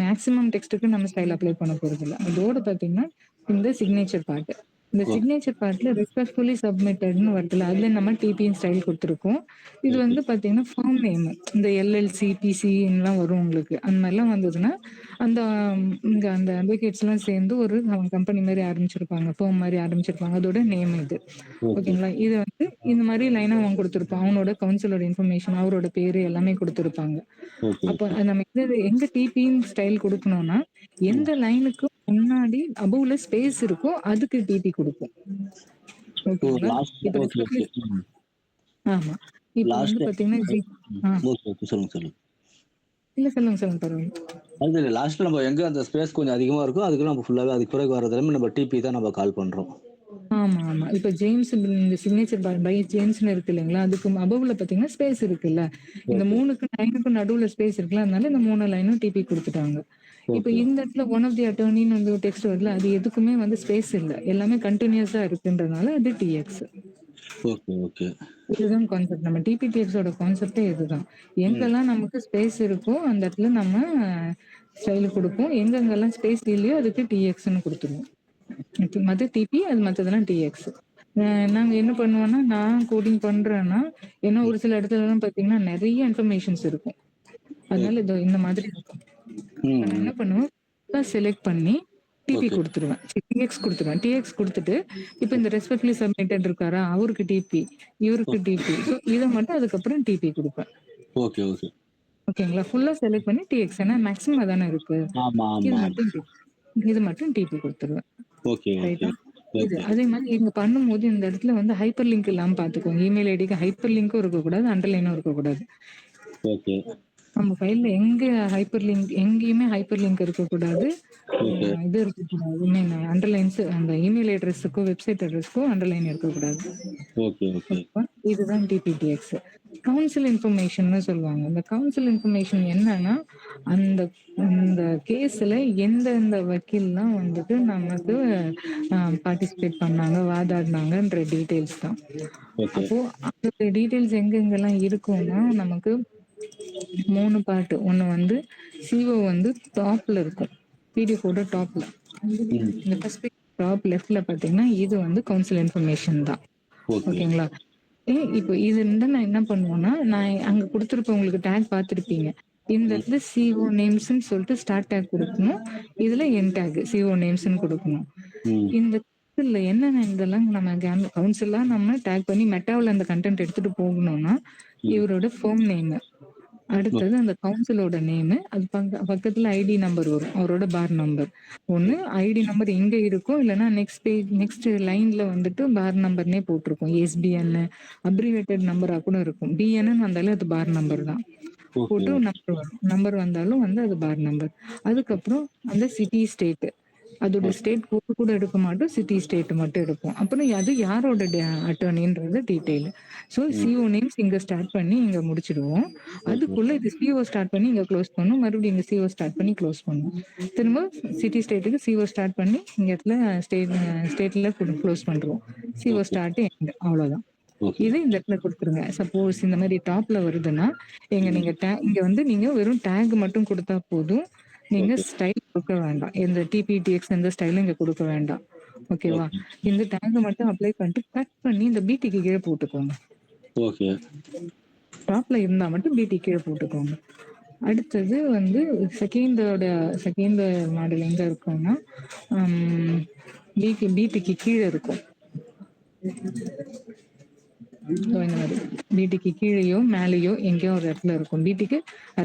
மேக்ஸிமம் டெக்ஸ்ட்டுக்கு நம்ம ஸ்டைல் அப்ளை பண்ண போறதில்ல. அதோட பார்த்தீங்கன்னா, இந்த சிக்னேச்சர் பார்ட். இந்த ஓகே. சிக்னேச்சர் பார்ட்ல ரெஸ்பெக்ட்ஃபுல்லி சப்மிட்டட்ன்னு வருதுல்ல, அதுல நம்ம டிபின்னு ஸ்டைல் குடுத்துருக்கோம். இது ஓகே. வந்து பார்த்தீங்கன்னா, ஃபார்ம் நேம் இந்த எல்எல்சி, பிசின்லாம் வரும் உங்களுக்கு. அந்த மாரிலாம் வந்ததுன்னா, அந்த இங்க அந்த அட்வொகேட்ஸ்லாம் சேர்ந்து ஒரு கம்பெனி மாரி ஆரம்பிச்சிருப்பாங்க. ஃபர்ம் மாரி ஆரம்பிச்சிருப்பாங்க. அதோட நேம் இது. ஓகே. ஓகேங்களா? இது வந்து இந்த மாரி லைனா அவன் குடுத்துருப்பான். அவனோட கவுன்சிலோட இன்ஃபர்மேஷன், அவரோட பேரு எல்லாமே குடுத்துருப்பாங்க. ஓகே. அப்ப ஓகே. நம்ம எங்க டிபின்னு ஸ்டைல் குடுக்கணும்னா, ம். எந்த லைனுக்கு முன்னாடி அபோவ்ல ஸ்பேஸ் இருக்கோ, அதுக்கு டிபி குடுப்போம். ஓ! ஓகேங்களா? லாஸ்ட்ல இப்ப ஓகே, ரெஸ்பெக்ட்லி ஓகே. ம். ஆமா. இப்ப வந்து லாஸ்ட்ல பார்த்தீங்கன்னா, ம். ஆ. Okay, okay. சொல்லுங்க, சொல்லுங்க. இல்ல சொல்லுங்க, சொல்லுங்க பரவால்ல. அது லாஸ்ட்ல நம்ம எங்க அந்த ஸ்பேஸ் கொஞ்சம் அதிகமா இருக்கோ, அதுக்கு நம்ம ஃபுல்லாவே அதுக்கு பிறகு வர்றது எல்லாமே நம்ம டிபி தான் நம்ம கால் பண்றோம். ஆமா, ஆமா. இப்ப ஜேம்ஸ் இந்த சிக்னேச்சர் பை ஜேம்ஸ்ன்னு இருக்கு இல்லைங்களா? அதுக்கு அபோவ்ல பார்த்தீங்கன்னா, ஸ்பேஸ் இருக்குல்ல. இந்த ஓகே. 3க்கும் லைனுக்கும் நடுவுல ஸ்பேஸ் இருக்குல்ல. அதனால இந்த 3 லைனும் டிபி குடுத்துட்டாங்க. இப்ப ஓகே. இந்த இடத்துல ஒன் ஆஃப் தி அட்டர்னின்னு வந்து டெக்ஸ்ட் வருதுல, அது எதுக்குமே வந்து ஸ்பேஸ் இல்ல. எல்லாமே கன்டினியூஸா இருக்குன்றதுனால அது டிஎக்ஸ். Okay, okay. இதுதான் கான்செப்ட். நம்ம டிபிடிஎக்ஸோட கான்செப்ட்டே இதுதான். ம். எங்கெல்லாம் நமக்கு ஸ்பேஸ் இருக்கோ, அந்த இடத்துல நம்ம ஸ்டைல் குடுப்போம். எங்கெங்கெல்லாம் ஸ்பேஸ் இல்லையோ, அதுக்கு டிஎக்ஸ்ன்னு குடுத்துருவோம். மத்த டிபி அது மத்ததெல்லாம் டிஎக்ஸ். அ நாங்க என்ன பண்ணுவோம்னா, நான் கோடிங் பண்றேன்னா, ஏன்னா ம். ஒரு சில இடத்துலலாம் பார்த்தீங்கன்னா, நெறைய இன்ஃபர்மேஷன்ஸ் இருக்கும். அதனால ஓகே. இதோ இந்த மாதிரி இருக்கும். இப்ப ம், நான் என்ன ம். பண்ணுவேன், செலக்ட் பண்ணி டிபி ஓகே. குடுத்துருவேன். டிஎக்ஸ் குடுத்துருவேன். டிஎக்ஸ் குடுத்துட்டு, இப்ப இந்த ஓகே. ரெஸ்பெக்ட்லி சப்மிட்டட் இருக்காரா? அவருக்கு டிபி, இவருக்கு ஓகே. டிபி. ஸோ இத மட்டும் அதுக்கப்புறம் டிபி குடுப்பேன். Okay, okay. ஓகேங்களா? ஃபுல்லா செலக்ட் பண்ணி டிஎக்ஸ் ஏன்னா மேக்ஸிமம் அதானே இருக்கு. ஆமா, இது ஆமா, ஆமா. மட்டும் டிபி. இது மட்டும் டிபி குடுத்துருவேன். Okay, okay. ரைட்டா? இது. ஓகே. அதே மாரி நீங்க பண்ணும்போது இந்த இடத்துல வந்து ஹைப்பர் லிங்க் இல்லாம பார்த்துக்கோங்க. இமெயில் ஐடிக்கு ஹைப்பர் லிங்க்கும் இருக்கக்கூடாது, அண்டர்லைனும் இருக்கக்கூடாது. ஓகே. நம்ம ஃபைல்ல எங்க ஹைப்பர் லிங்க் எங்கேயுமே ஹைப்பர் லிங்க் இருக்கக்கூடாது. ஓகே. இது இருக்கக்கூடாது. ஐ மீன் அண்டர்லைன்ஸ் அந்த இமெயில் அட்ரஸுக்கோ, வெப்சைட் அட்ரஸ்க்கோ அண்டர்லைன் இருக்கக்கூடாது. Okay, okay. ஓகேவா? இதுதான் டிபிடிஎக்ஸ். கவுன்சில் இன்ஃபர்மேஷன்னு சொல்லுவாங்க. இந்த கவுன்சில் இன்ஃபர்மேஷன் என்னன்னா, அந்த அந்த கேஸ்ல எந்தெந்த வக்கீல்லாம் வந்துட்டு நமக்கு பார்ட்டிசிபேட் பண்ணாங்க, வாதாடுனாங்கன்ற டீட்டெயில்ஸ் தான். ஓகே. அப்போ அந்த டீட்டெயில்ஸ் எங்கெங்கெல்லாம் இருக்கும்னா, நமக்கு 3 பார்ட். ஒண்ணு வந்து சிஓ வந்து டாப்ல இருக்கும். பிடிஎஃபோட டாப்ல. ம். இந்த ஃபர்ஸ்ட் பேஜ் டாப் லெஃப்ட்ல பார்த்தீங்கன்னா, இது வந்து கவுன்சில் இன்ஃபர்மேஷன் தான். ஓகே. ஓகேங்களா? இப்போ இது இருந்தா நான் என்ன பண்ணுவேன்னா, நான் அங்க குடுத்துருப்பேன் உங்களுக்கு டேக் பார்த்துருப்பீங்க. இந்த ம். இடத்துல சிஓ நேம்ஸ்ன்னு சொல்லிட்டு ஸ்டார்ட் டேக் குடுக்கணும். இதுல எண்ட் டேக் சிஓ நேம்ஸ்ன்னு குடுக்கணும். ம். இந்த கவுன்சில்ல என்னென்ன இதெல்லாம் நம்ம கவுன்சிலா நம்ம டேக் பண்ணி மெட்டாவுல அந்த கன்டென்ட் எடுத்துட்டு போகணும்னா, ம். இவரோட ஃபர்ம் நேமு, அடுத்தது அந்த கவுன்சிலோட நேமு, அது பக்கத்துல ஐடி நம்பர் வரும். அவரோட பார் நம்பர். ஒண்ணு ஐடி நம்பர் இங்க இருக்கும். இல்லன்னா நெக்ஸ்ட் லைன்ல வந்துட்டு பார் நம்பர்னே போட்டிருக்கும். எஸ்பிஎன் அப்ரிவேட்டட் நம்பரா கூட இருக்கும். பிஎன்னு வந்தாலே அது பார் நம்பர் தான். ஓகே. போட்டு நம்பர் வரும். நம்பர் வந்தாலும் வந்து அது பார் நம்பர். அதுக்கப்புறம் அந்த சிட்டி, ஸ்டேட். அதோட ஓகே. ஸ்டேட் கோடு கூட எடுக்க மாட்டோம். சிட்டி, ஸ்டேட் மட்டும் எடுப்போம். அப்புறம் அது யாரோட அட்டர்னின்றது டீட்டெயில். ஸோ ம். சிஓ நேம்ஸ் இங்க ஸ்டார்ட் பண்ணி இங்க முடிச்சிடுவோம். ஓகே. அதுக்குள்ள இது சிஓ ஸ்டார்ட் பண்ணி இங்க க்ளோஸ் பண்ணும். மறுபடியும் இங்க சிஓ ஸ்டார்ட் பண்ணி க்ளோஸ் பண்ணும். திரும்ப சிட்டி, ஸ்டேட்டுக்கு சிஓ ஸ்டார்ட் பண்ணி இங்க இடத்துல ஸ்டேட்ல க்ளோஸ் பண்றோம். CO okay. ஸ்டார்ட் எண்ட் அவ்வளோதான். ஓகே. இது இந்த இடத்துல குடுத்துருங்க. சப்போஸ் இந்த மாரி டாப்ல வருதுன்னா, ம். நீங்க இங்க வந்து நீங்க வெறும் டேக் மட்டும் குடுத்தா போதும். நீங்க ஓகே. ஸ்டைல் குடுக்க வேண்டாம். எந்த டிபிடிஎக்ஸ் எந்த ஸ்டைலும் இங்க குடுக்க வேண்டாம். ஓகேவா? ஓகே. இந்த டேக்க மட்டும் அப்ளை பண்ணிட்டு கட் பண்ணி இந்த பிடிக்கு கீழ போட்டுக்கோங்க. ஓகே. டாப்ல இருந்தா மட்டும் பிடி கீழ போட்டுக்கோங்க. அடுத்தது வந்து செகண்ட் மாடல் எங்க இருக்கும்னா, ம் பிடிக்கு கீழ இருக்கும். இந்த மாரி. பிடிக்கு கீழயோ, மேலயோ எங்கேயோ ஒரு இடத்துல இருக்கும். பிடிக்கு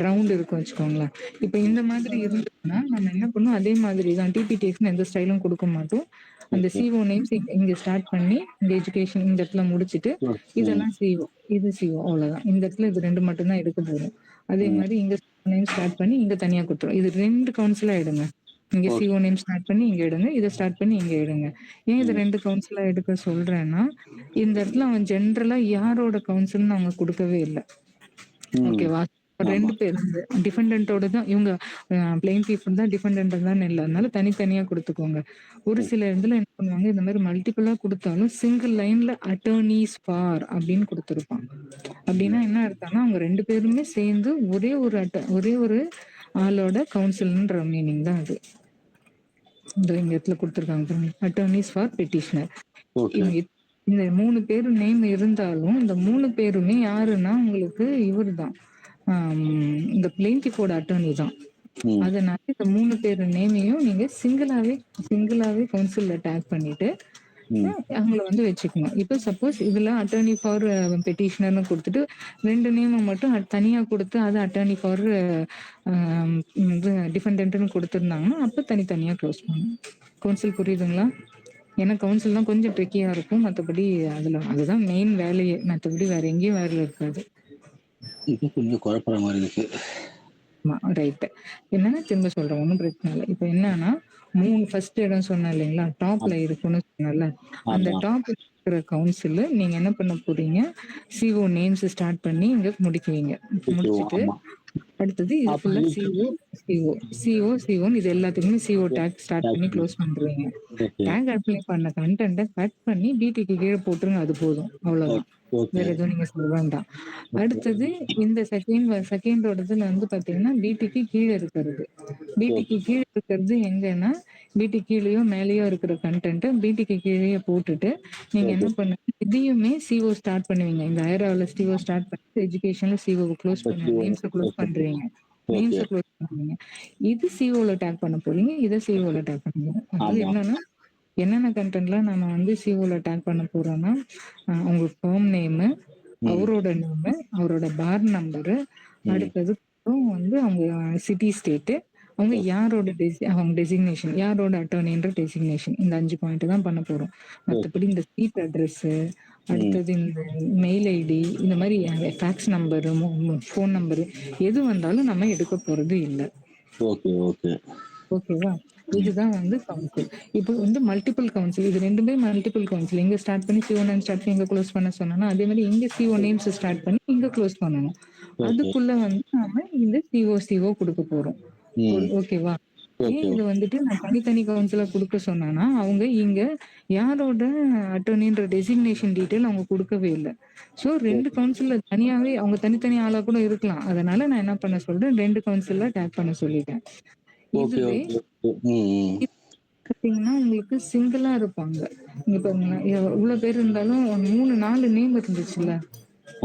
ரவுண்ட் இருக்கும் வச்சுக்கோங்களேன். இப்ப இந்த மாதிரி இருந்ததுன்னா, நம்ம என்ன பண்ணுவோம், அதே மாதிரி தான் டிபிடிஎக்ஸ்ன்னு எந்த ஸ்டைலும் குடுக்க மாட்டோம். அந்த ஓகே. சிஓ நேம்ஸ் இங்க ஸ்டார்ட் பண்ணி, இந்த எஜுகேஷன் இந்த இடத்துல முடிச்சுட்டு, ம். இதெல்லாம் சிஓ. இது சிஓ அவ்வளோதான். இந்த இடத்துல இது 2 மட்டும் தான் எடுக்க போறோம். அதே ம். மாரி இங்க நேம் ஸ்டார்ட் பண்ணி, இங்க தனியா குடுத்துரும். இது 2 கவுன்சிலா எடுங்க. இங்க ஓகே. சிஓ நேம் ஸ்டார்ட் பண்ணி இங்க எடுங்க. இத ஸ்டார்ட் பண்ணி இங்க எடுங்க. ஏன் இத ம். 2 கவுன்சிலா எடுக்க சொல்றேன்னா, இந்த இடத்துல அவன் ஜென்ரலா யாரோட கவுன்சில்ன்னு அவங்க குடுக்கவே இல்ல. ம். ஓகேவா? ஆமா. 2 பேர் டிஃபெண்டன்ட்டோட தான் இவங்க பிளெயின்டிஃப் தான் டிஃபெண்டன்ட் தான் இல்ல. அதனால தனித்தனியா குடுத்துக்கோங்க. ஒரு ம். சில இதுல என்ன பண்ணுவாங்க, இந்த மாரி மல்டிபிளா குடுத்தாலும் சிங்கிள் லைன்ல அட்டர்னீஸ் ஃபார் அப்படின்னு குடுத்திருப்பான். ம். அப்படின்னா என்ன அர்த்தம்னா, அவங்க 2 பேருமே சேர்ந்து ஒரே ஒரு ஆளோட கவுன்சில்ன்ற மீனிங் தான் அது. இந்த இந்த இடத்துல குடுத்துருக்காங்க பாருங்க. அட்டர்னீஸ் ஃபார் பெட்டிஷனர். ஓகே. இவங்க இந்த 3 பேரு நேம் இருந்தாலும், இந்த 3 பேருமே யாருன்னா உங்களுக்கு இவரு தான். இந்த பிளெயின்டிஃபோட அட்டர்னி தான். ம். அதனால இந்த 3 பேரு நேமையும் நீங்க சிங்கிளாவே கவுன்சில்ல டேக் பண்ணிட்டு, ம். அவங்கள வந்து வச்சுக்கணும். இப்ப சப்போஸ் இதுல அட்டர்னி ஃபார் பெட்டிஷனர்ன்னு குடுத்துட்டு 2 நேம மட்டும் தனியா குடுத்து அது அட்டர்னி ஃபார் இது டிஃபெண்டன்ட்ன்னு குடுத்திருந்தாங்கன்னா, அப்ப தனித்தனியா க்ளோஸ் பண்ணணும். கவுன்சில் புரியுதுங்களா? ஏன்னா கவுன்சில் தான் கொஞ்சம் ட்ரிக்கியா இருக்கும். மத்தபடி அதுதான் மெயின் வேலையே. மத்தபடி வேற எங்கேயும் வேலை இருக்காது. இது கொஞ்சம் குழப்புற மாரி இருக்கு. ஆமா, ரைட்டு. என்னன்னா திரும்ப சொல்றேன். ஒண்ணும் பிரச்சனை இல்ல. இப்ப என்னன்னா 3 ஃபர்ஸ்ட் இடம் சொன்னேன் இல்லைங்களா? டாப்ல ஆம். இருக்குன்னு சொன்னேன்ல. அந்த ஆமா. டாப்ல இருக்கிற கவுன்சில் நீங்க என்ன பண்ண போறீங்க? சிஓ நேம்ஸ் ஸ்டார்ட் பண்ணி இங்க முடிக்குவீங்க. ஓகே. முடிச்சுட்டு ஆமா. அடுத்தது இது அப்ப ஃபுல்லா இதுக்கு சிஓன்னு இது எல்லாத்துக்குமே சிஓ டேக் ஸ்டார்ட் பண்ணி க்ளோஸ் பண்ருவீங்க. ஓகே. டேக் அப்ளை பண்ண கன்டென்ட்ட கட் பண்ணி பிடிக்கு கீழ போட்டுருங்க. அது போதும். ஓ அவ்வளோதான். ஓகே. வேற எதுவும் நீங்க சொல்ல வேண்டாம். ஓகே. அடுத்தது இந்த செகண்டோடதுல வந்து பார்த்தீங்கன்னா, பிடிக்கு கீழ இருக்கிறது. ஓகே. பிடிக்கு கீழ இருக்கிறது எங்கன்னா, பிடி கீழயோ மேலயோ இருக்கிற கன்டென்ட்ட பிடிக்கு கீழயே போட்டுட்டு, நீங்க ஓகே. என்ன பண்ணுங்க, இதையுமே சிஓ ஸ்டார்ட் பண்ணுவீங்க. இந்த ஐரால சிஓ ஸ்டார்ட் பண்ணிட்டு, எஜுகேஷன்ல சிஓவ க்ளோஸ் அப்ப பண்ண சிஓ நேம்ஸ க்ளோஸ் ஓகே. பண்றீங்க. ஓகே. நேம்ஸ க்ளோஸ் பண்றீங்க. இது சிஓல டேக் பண்ண போறீங்க. இத சிஓல டேக் பண்ணுவீங்க. அதாவது ஆமா. என்னன்னா, என்னென்ன கன்டென்ட்லாம் நம்ம வந்து சிஓல டேக் பண்ண போறோம்னா, உங்க ஃபர்ம் நேமு, ம். அவரோட நேமு, அவரோட பார் நம்பரு, ம். அடுத்தது வந்து அவங்க சிட்டி, ஸ்டேட்டு, அவங்க ஓகே. யாரோட அவங்க டெசிக்னேஷன், யாரோட அட்டர்னின்ற டெசிக்னேஷன். இந்த 5 பாயிண்ட் தான் பண்ண போறோம். ஓகே. மத்தபடி இந்த ஸ்ட்ரீட் அட்ரஸு, ம். அடுத்தது இந்த மெயில் ஐடி, இந்த மாரி ஃபேக்ஸ் நம்பரு, ஃபோன் நம்பரு எது வந்தாலும் நம்ம எடுக்க போறது இல்ல. ஓகே. ஓகே. ஓகேவா? ம். இதுதான் வந்து கவுன்சில். இப்போ வந்து மல்டிபிள் கவுன்சில். இது 2மே மல்டிபிள் கவுன்சில். இங்க ஸ்டார்ட் பண்ணி சிஓ நேம் ஸ்டார்ட் பண்ணி இங்க க்ளோஸ் பண்ண சொன்னேன்னா, அதே மாரி இங்க சிஓ நேம்ஸ் ஸ்டார்ட் பண்ணி இங்க க்ளோஸ் பண்ணணும். ஓகே. அதுக்குள்ள வந்து நாம இந்த சிஓ குடுக்க போறோம். ம். ஓகேவா? ஏன் ஓகே. இது வந்துட்டு நான் தனித்தனி கவுன்சிலா குடுக்க சொன்னேன்னா, அவங்க இங்க யாரோட அட்டர்னின்ற டெசிக்னேஷன் டீட்டெயில் அவங்க குடுக்கவே இல்ல. So 2 okay. கவுன்சில்ல தனியாவே அவங்க தனித்தனி ஆளா கூட இருக்கலாம். அதனால நான் என்ன பண்ண சொல்றேன், 2 கவுன்சிலா டேக் பண்ண சொல்லிட்டேன். ஓகே. இதுவே ஓகே. ஓகே. ம். ம். பார்த்தீங்கன்னா, உங்களுக்கு சிங்கிளா இருப்பாங்க. இங்க பாருங்களேன், எவ்வளோ பேர் இருந்தாலும் 3, 4 நேம் இருந்துச்சுல்ல.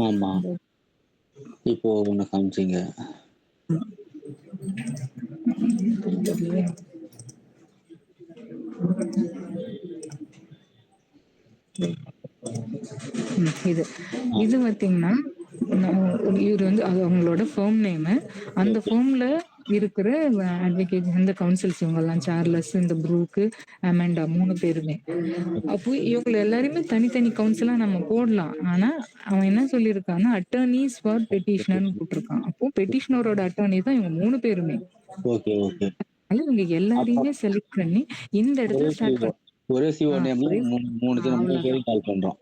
ஆமா. இந்த இப்போ ஒண்ணு காமிச்சீங்க. இது. ஆ. இது பார்த்தீங்கன்னா, இவரு வந்து அது அவங்களோட ஃபர்ம் நேமு. அந்த ஓகே. ஃபர்ம்ல இருக்கிற அட்வொகேட் இந்த கவுன்சில்ஸ் இவங்கலாம் சார்லஸ், இந்த ப்ரூக்கு, அமெண்டா 3 பேருமே. அப்போ இவங்கள எல்லாரையுமே தனித்தனி கவுன்சிலா நம்ம போடலாம். ஆனா, அவன் என்ன சொல்லியிருக்கான்னா, அட்டர்னீஸ் ஃபார் பெட்டிஷனர்ன்னு போட்டிருக்கான். அப்போ பெட்டிஷனரோட அட்டர்னி தான் இவங்க 3 பேருமே. ஓகே. ஓகே. அதனால இவங்க அப்ப எல்லாரையுமே செலக்ட் பண்ணி இந்த ஒரே இடத்துல ஸ்டார்ட் சிஓ பண்ண ஒரே சிஓ நேம்ல ஒரே 3 அவ்வளோதான். பேரையும் கால் பண்றோம்.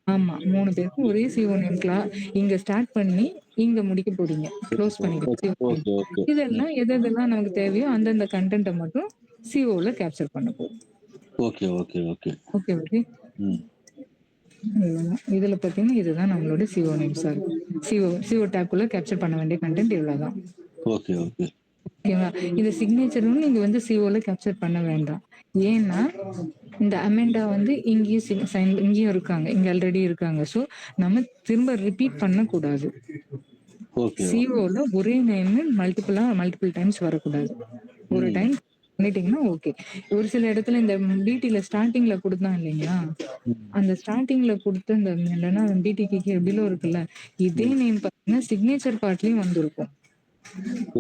ஆமா. 3 பேருக்கும் ஒரே சிஓ நேம்க்கலாம் இங்க ஸ்டார்ட் பண்ணி, இங்க முடிக்க போறீங்க. க்ளோஸ் பண்ணிடுங்க okay. CO name. Okay. Okay. ம். இதெல்லாம் எதெல்லாம் நமக்கு தேவையோ அந்தந்த கன்டென்ட்ட மட்டும் சிஓல கேப்சர் பண்ண போறோம். Okay. Okay. Okay. Okay, okay. ம். இவ்வளவுதான். இதுல பார்த்தீங்கன்னா, இதுதான் நம்மளோட சிஓ நேம்ஸா இருக்கும். சிஓ டேப்க்குள்ள கேப்சர் பண்ண வேண்டிய கன்டென்ட் இவ்வளவுதான். ஓகே. ஓகே. ஓகேவா? இந்த சிக்னேச்சரும் நீங்க வந்து சிஓல கேப்சர் பண்ண வேண்டாம். ஏன்னா, இந்த அமெண்டா வந்து இங்கேயும் சைன் இங்கேயும் இருக்காங்க. இங்க ஆல்ரெடி இருக்காங்க. ஸோ, நம்ம திரும்ப ரிப்பீட் பண்ணக்கூடாது. ஓகே. சிஓல ஒரே நேம் மல்டிபிள் டைம்ஸ் வரக்கூடாது. ஒரு ம். டைம் பண்ணிட்டீங்கன்னா ஓகே. ஒரு சில இடத்துல இந்த பிடில ஸ்டார்ட்டிங்ல குடுத்தான் இல்லைங்களா? ம். அந்த ஸ்டார்ட்டிங்ல குடுத்த இந்த இல்லன்னா பிடிக்கு பிலோ இருக்குல்ல, இதே ம். நேம் பார்த்தீங்கன்னா சிக்னேச்சர் பார்ட்லயும் வந்திருக்கும்.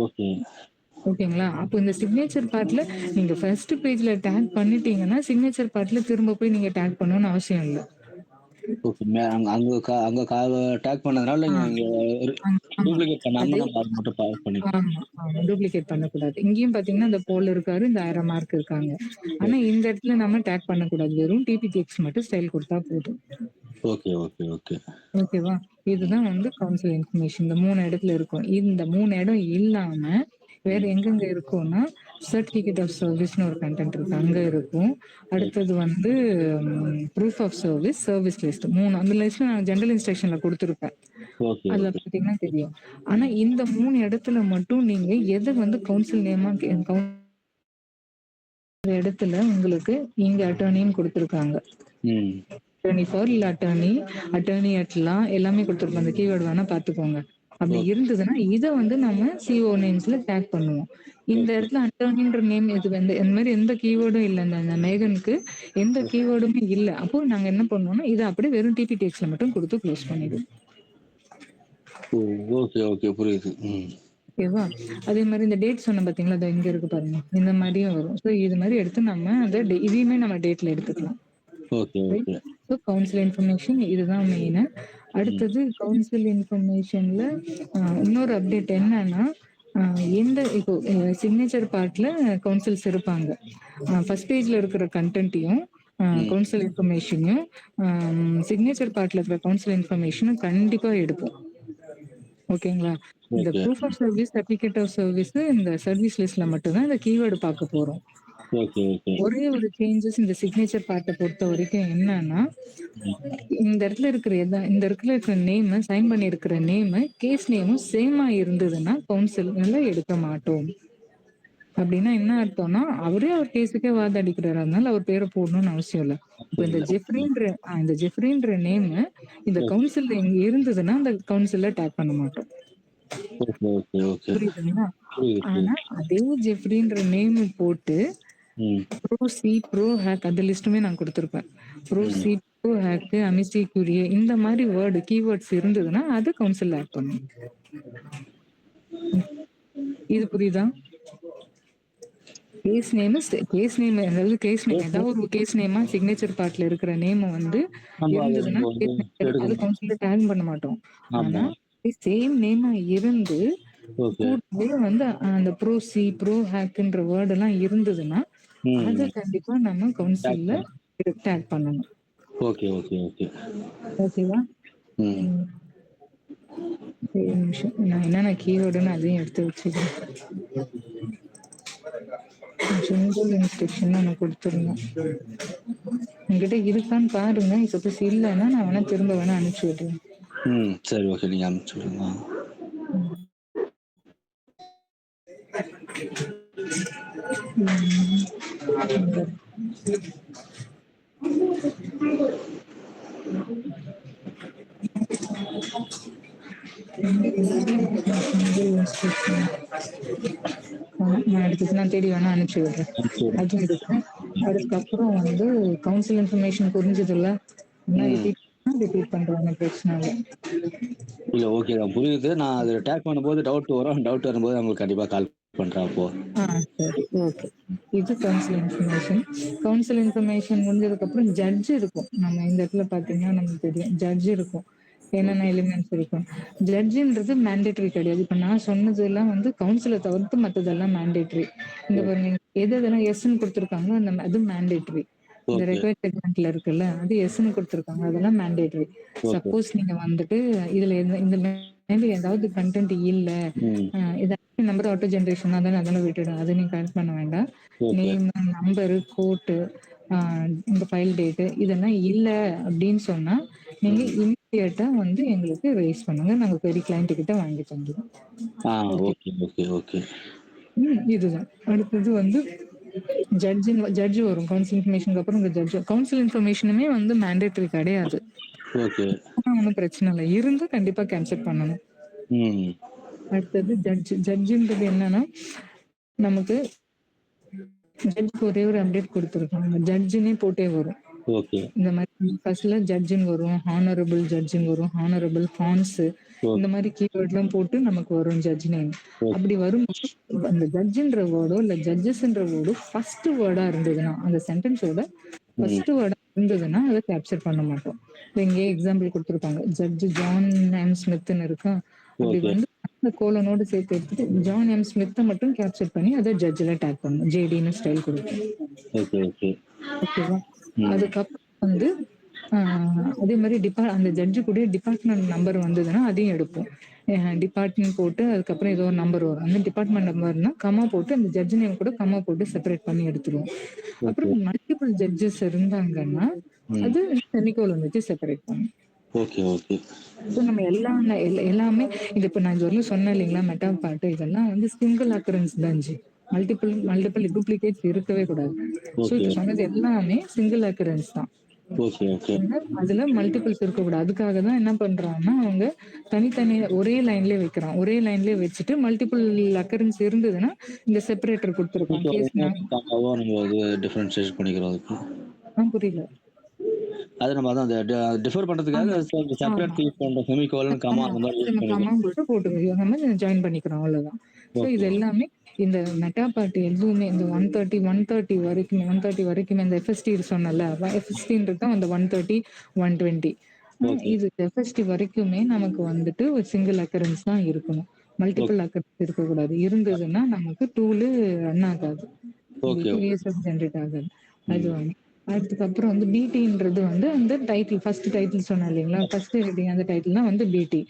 ஓகே. ஓகேங்களா? அப்போ இந்த சிக்னேச்சர் பார்ட்ல நீங்க ஃபர்ஸ்ட் பேஜ்ல டேக் பண்ணிட்டீங்கன்னா, சிக்னேச்சர் பார்ட்ல திரும்ப போய் நீங்க டேக் பண்ணணும்னு அவசியம் இல்ல. ஓகே. அங்க அங்க அங்க டேக் பண்ணதுனால ஆ, நீங்க இங்க ஆமா. டூப்ளிகேட் பண்ணாம அதே நம்ம அத மட்டும் பண்ணிக்கலாம். ஆமா, ஆமா. டூப்ளிகேட் பண்ணக்கூடாது. இங்கேயும் பார்த்தீங்கன்னா, இந்த போல் இருக்காரு, இந்த ஆரோ மார்க் இருக்காங்க. ஆனா இந்த இடத்துல நம்ம டேக் பண்ணக்கூடாது. வெறும் டிபிடிஎக்ஸ் மட்டும் ஸ்டைல் குடுத்தா போதும். ஓகே. ஓகே. ஓகே. ஓகேவா? இதுதான் வந்து கவுன்சில் இன்ஃபர்மேஷன். இந்த 3 இடத்துல இருக்கும். இந்த 3 இடம் இல்லாம வேற ம். எங்கெங்க இருக்கும்னா, சர்டிபிகேட் ஆஃப் சர்வீஸ்ன்னு ஒரு கன்டென்ட் இருக்கு. அங்க இருக்கும். ஓகே. அடுத்தது வந்து proof of service, service list 3 அந்த லிஸ்ட் நான் ஜெனரல் இன்ஸ்ட்ரக்ஷன்ல குடுத்துருப்பேன். ஓகே. அதுல ஓகே. பார்த்தீங்கன்னா தெரியும். ஆனா இந்த 3 இடத்துல மட்டும் நீங்க எத வந்து கவுன்சில் நேமா இந்த இடத்துல உங்களுக்கு இங்க அட்டர்னின்னு கொடுத்துருக்காங்க. ம் அட்டர்னி ஃபார் இல்ல அட்டர்னி அட்லாம் எல்லாமே கொடுத்துருக்கோம். அந்த கீவேர்டு வேணா பார்த்துக்கோங்க. அப்படி ஓகே இருந்ததுன்னா இதை வந்து நம்ம சிஓ நேம்ஸ்ல டேக் பண்ணுவோம். இந்த ஓகே இடத்துல அட்டர்னின்ற நேம் இது வந்து இந்த மாதிரி எந்த கீவேர்டும் இல்லை. அந்த மேகனுக்கு எந்த கீவேர்டுமே இல்லை. அப்போ நாங்க என்ன பண்ணுவோம்னா இதை அப்படியே வெறும் டிபிடிஎக்ஸ்ல மட்டும் கொடுத்து க்ளோஸ் பண்ணிடுவோம். ஓகே ஓகே புரியுது. ஓகேவா? அதே மாதிரி இந்த டேட் சொன்ன பாத்தீங்களா, அது இங்க இருக்கு பாருங்க. இந்த மாதிரியும் வரும். ஸோ இது மாதிரி எடுத்து நம்ம அந்த இதையுமே நம்ம டேட்ல எடுத்துக்கலாம். Okay okay so council information இதுதான் மெயின். அடுத்தது கவுன்சில் இன்ஃபர்மேஷன்ல இன்னொரு அப்டேட் என்னன்னா, எந்த இப்போ சிக்னேச்சர் பார்ட்ல கவுன்சில்ஸ் இருப்பாங்க. ஃபர்ஸ்ட் பேஜ்ல இருக்கிற கண்டென்ட்டையும் கவுன்சில் இன்ஃபர்மேஷனையும் சிக்னேச்சர் பார்ட்ல இருக்கிற கவுன்சில் இன்ஃபர்மேஷனும் கண்டிப்பா எடுப்போம். ஓகேங்களா? இந்த okay proof of service, certificate of service இந்த சர்வீஸ் லிஸ்ட்ல மட்டும்தான் இந்த கீவேர்டு பார்க்க போறோம். ஓகே ஓகே ஒரே ஒரு சேஞ்சஸ் இந்த சிக்னேச்சர் பார்ட்டை பொறுத்த வரைக்கும் என்னன்னா, இந்த இடத்துல இருக்கிற இந்த இடத்துல இருக்கிற நேம், சைன் பண்ணியிருக்கிற நேம், கேஸ் நேமும் சேமா இருந்ததுன்னா கவுன்சில்ல எடுக்க மாட்டோம். அப்படின்னா என்ன அர்த்தம்னா, அவரே அவர் கேஸுக்கே வாதாடிக்கிறாரு. அதனால அவர் பேரை போடணும்னு அவசியம் இல்லை. இப்போ இந்த ஜெஃப்ரின்ற நேம் இந்த கவுன்சில்ல இருந்ததுன்னா அந்த கவுன்சில்ல டேக் பண்ண மாட்டோம். ஓகே ஓகே ஓகே புரியுதுங்களா? புரியுது ஆனா அதே ஜெஃப்ரின்ற நேம் போட்டு ப்ரோ ஹேக் அந்த லிஸ்ட்டுமே நான் கொடுத்துருப்பேன். ப்ரோ ஹேக், அமிசி குரியே இந்த மாதிரி கீவேர்ட்ஸ் இருந்ததுன்னா அது கவுன்சில் ஆட் பண்ணும். இது புரியுதா? கேஸ் நேம் அதாவது ஏதாவது ஒரு கேஸ் நேமா சிக்னேச்சர் பார்ட்ல இருக்கிற நேம் வந்து இருந்ததுன்னா அது கவுன்சில்ல டேக் பண்ண மாட்டோம். ஆனா சேம் நேமா இருந்து கூடவே வந்து அந்த ப்ரோ ஹேக்ன்ற வேர்ட் எல்லாம் இருந்ததுன்னா அது கண்டிப்பா நம்ம கவுன்சில்ல டேக் பண்ணணும். ஓகே ஓகே ஓகே ஓகேவா? ஒரு நிமிஷம், நான் என்னென்ன கீவேர்டுன்னு அதையும் எடுத்து வச்சுக்கிறேன். ஜெனரல் இன்ஸ்ட்ரக்ஷன் நான் கொடுத்துருந்தேன். உங்ககிட்ட இருக்கான்னு பாருங்க. சப்போஸ் இல்லைன்னா நான் வேணா திரும்ப வேணா அனுப்பிச்சு விடுறேன். சரி ஓகே, நீங்க அனுப்பிச்சு விடுங்க. நான் தேடி வேணா அனுப்பிச்சு விடுறேன். அதுவும் இருக்கு. அதுக்கப்புறம் வந்து கவுன்சில் இன்ஃபர்மேஷன் புரிஞ்சது இல்ல, ரிப்பீட் பண்றாங்க, பிரச்சனை இல்ல ஓகே தான் புரியுது. நான் அது டேக் பண்ணும்போது டவுட் வரும்போது உங்களுக்கு கண்டிப்பா கால் பண்றேன் அப்போ. சரி ஓகே. இது கவுன்சில் இன்ஃபர்மேஷன் முடிஞ்சதுக்கு அப்புறம் ஜட்ஜ் இருக்கும். நம்ம இந்த இடத்துல பாத்தீங்கன்னா நமக்கு தெரியும் ஜட்ஜ் இருக்கும். என்னென்ன எலிமெண்ட்ஸ் இருக்கும். ஜட்ஜின்றது மேண்டேட்டரி கிடையாது. இப்ப நான் சொன்னது எல்லாம் வந்து கவுன்சிலை தவிர்த்து மற்றதெல்லாம் மேண்டேட்டரி. இந்த பாருங்க எதெல்லாம் எஸ்ன்னு கொடுத்துருக்காங்க அது மேண்டேட்டரி. இந்த ரெக்வயர்ட் செக்மெண்ட்ல இருக்குல்ல அது எஸ்ன்னு கொடுத்துருக்காங்க, அதெல்லாம் மேண்டேட்டரி. சப்போஸ் நீங்க வந்துட்டு இதுல இந்த ஏதாவது கண்டென்ட் இல்ல, ஏதாவது நம்பர் ஆட்டோ ஜென்ரேஷன் அதெல்லாம் விட்டுடும். அதை நீங்க கனெக்ட் பண்ண வேண்டாம். நேம், நம்பரு, கோட்டு, இந்த ஃபைல் டேட்டு இதெல்லாம் இல்ல அப்படின்னு சொன்னா நீங்க இமிடியேட்டா வந்து எங்களுக்கு ரைஸ் பண்ணுங்க. நாங்க பெரிய கிளைண்ட் கிட்ட வாங்கி தந்துடுவோம். இதுதான். அடுத்தது வந்து ஜட்ஜ் வரும். கவுன்சில் இன்ஃபர்மேஷனுக்கு அப்புறம் ஜட்ஜ். கவுன்சில் இன்ஃபர்மேஷனுமே வந்து மேண்டேட்டரி கிடையாது. ஒன்றும் பிரச்சனை இல்லை, இருந்து கண்டிப்பா கேன்சல் பண்ணணும். அடுத்தது ஜட்ஜுன்றது என்னன்னா, நமக்கு ஜட்ஜுக்கு ஒரே ஒரு அப்டேட் கொடுத்துருக்காங்க. ஜட்ஜுன்னே போட்டே வரும். இந்த மாதிரி ஃபர்ஸ்ட்ல ஜட்ஜுன்னு வரும், ஹானரபிள் ஜட்ஜுன்னு வரும், ஹானரபிள் ஹான்ஸ் இந்த மாதிரி கீவேர்ட் எல்லாம் போட்டு நமக்கு வரும் ஜட்ஜ் நேம். அப்படி வரும்போது அந்த ஜட்ஜுன்ற வேர்டோ இல்ல ஜட்ஜஸ்ன்ற வேர்டோ ஃபர்ஸ்ட் வேர்டா இருந்ததுன்னா, அந்த சென்டென்ஸோட ஃபர்ஸ்ட் வேர்டா இருந்ததுன்னா அதை கேப்சர் பண்ண மாட்டோம். இங்கே எக்ஸாம்பிள் கொடுத்துருக்காங்க, ஜட்ஜ் ஜான் எம் ஸ்மித்னு இருக்கா. அப்படி வந்து அந்த கோலனோடு சேர்த்து எடுத்துட்டு ஜான் எம் ஸ்மித்தை மட்டும் கேப்சர் பண்ணி அதை ஜட்ஜில் டேக் பண்ணணும். ஜேடின்னு ஸ்டைல் கொடுக்கும். ஓகேவா? அதுக்கப்புறம் வந்து அதே மாதிரி அந்த ஜட்ஜு கூட டிபார்ட்மெண்ட் நம்பர் வந்ததுன்னா அதையும் எடுப்போம். டிபார்ட்மெண்ட் போட்டு அதுக்கப்புறம் ஏதோ ஒரு நம்பர் வரும். அந்த டிபார்ட்மெண்ட் நம்பர்னா கமா போட்டு அந்த ஜட்ஜ் நேம் கூட கமா போட்டு செப்பரேட் பண்ணி எடுத்துருவோம். அப்புறம் மல்டிபிள் ஜட்ஜஸ் இருந்தாங்கன்னா அது செமிகோலன் வச்சு செப்பரேட் பண்ணும். நம்ம எல்லாமே இது இப்ப நான் சொன்னேன் இல்லைங்களா, மெட்டா பாட்டு இதெல்லாம் வந்து சிங்கிள் அக்கரன்ஸ் தான். மல்டிபிள் டூப்ளிகேட்ஸ் இருக்கவே கூடாது. ஸோ ஓகே இப்ப சொன்னது எல்லாமே சிங்கிள் அக்கரன்ஸ் தான். ஓகே ஓகே அதுல மல்டிபிள்ஸ் இருக்கக்கூடாது. அதுக்காக தான் என்ன பண்றாங்கன்னா, அவங்க தனித்தனியா ஒரே லைன்லயே வைக்கிறான். ஒரே லைன்லயே வச்சுட்டு மல்டிபிள் அக்கரன்ஸ் இருந்ததுன்னா, இந்த செப்பரேட்டர் குடுத்துருக்கான். இப்போ கேஸ் காமாவோ நம்ம அது டிஃபரன்ஷியேட் பண்ணிக்கிறோம் அதுக்கு. புரியல. அது நம்ம அதான் அந்த டிஃபர் பண்றதுக்காக செப்பரேட் யூஸ் பண்ற செமிகோலன் கமா அந்த மாதிரி யூஸ் பண்ணிக்கிறோம். நம்ம ஜாயின் பண்ணிக்கிறோம் அவ்வளவுதான். ஸோ இது எல்லாமே இந்த மெட்டா பார்ட் எதுவுமே இந்த 130 வரைக்குமே இந்த எஃப்எஸ்டி சொன்னல, எஃப்எஸ்டின்றது தான் அந்த 130 120. இது எஃப்எஸ்டி வரைக்குமே நமக்கு வந்துட்டு ஒரு சிங்கிள் அக்கரன்ஸ் தான் இருக்கணும். மல்டிபிள் அக்கரன்ஸ் இருக்கக்கூடாது. இருந்ததுன்னா நமக்கு டூலு ரன் ஆகாது. உங்களுக்கு விஎஸ்எஸ் ஜென்ரேட் ஆகாது. அது வந்து அதுக்கப்புறம் வந்து பிடின்றது வந்து அந்த டைட்டில் ஃபர்ஸ்ட் டைட்டில் சொன்னேன் இல்லைங்களா, ஃபர்ஸ்ட் ஹெட்டிங் அந்த டைட்டில் தான் வந்து பிடி.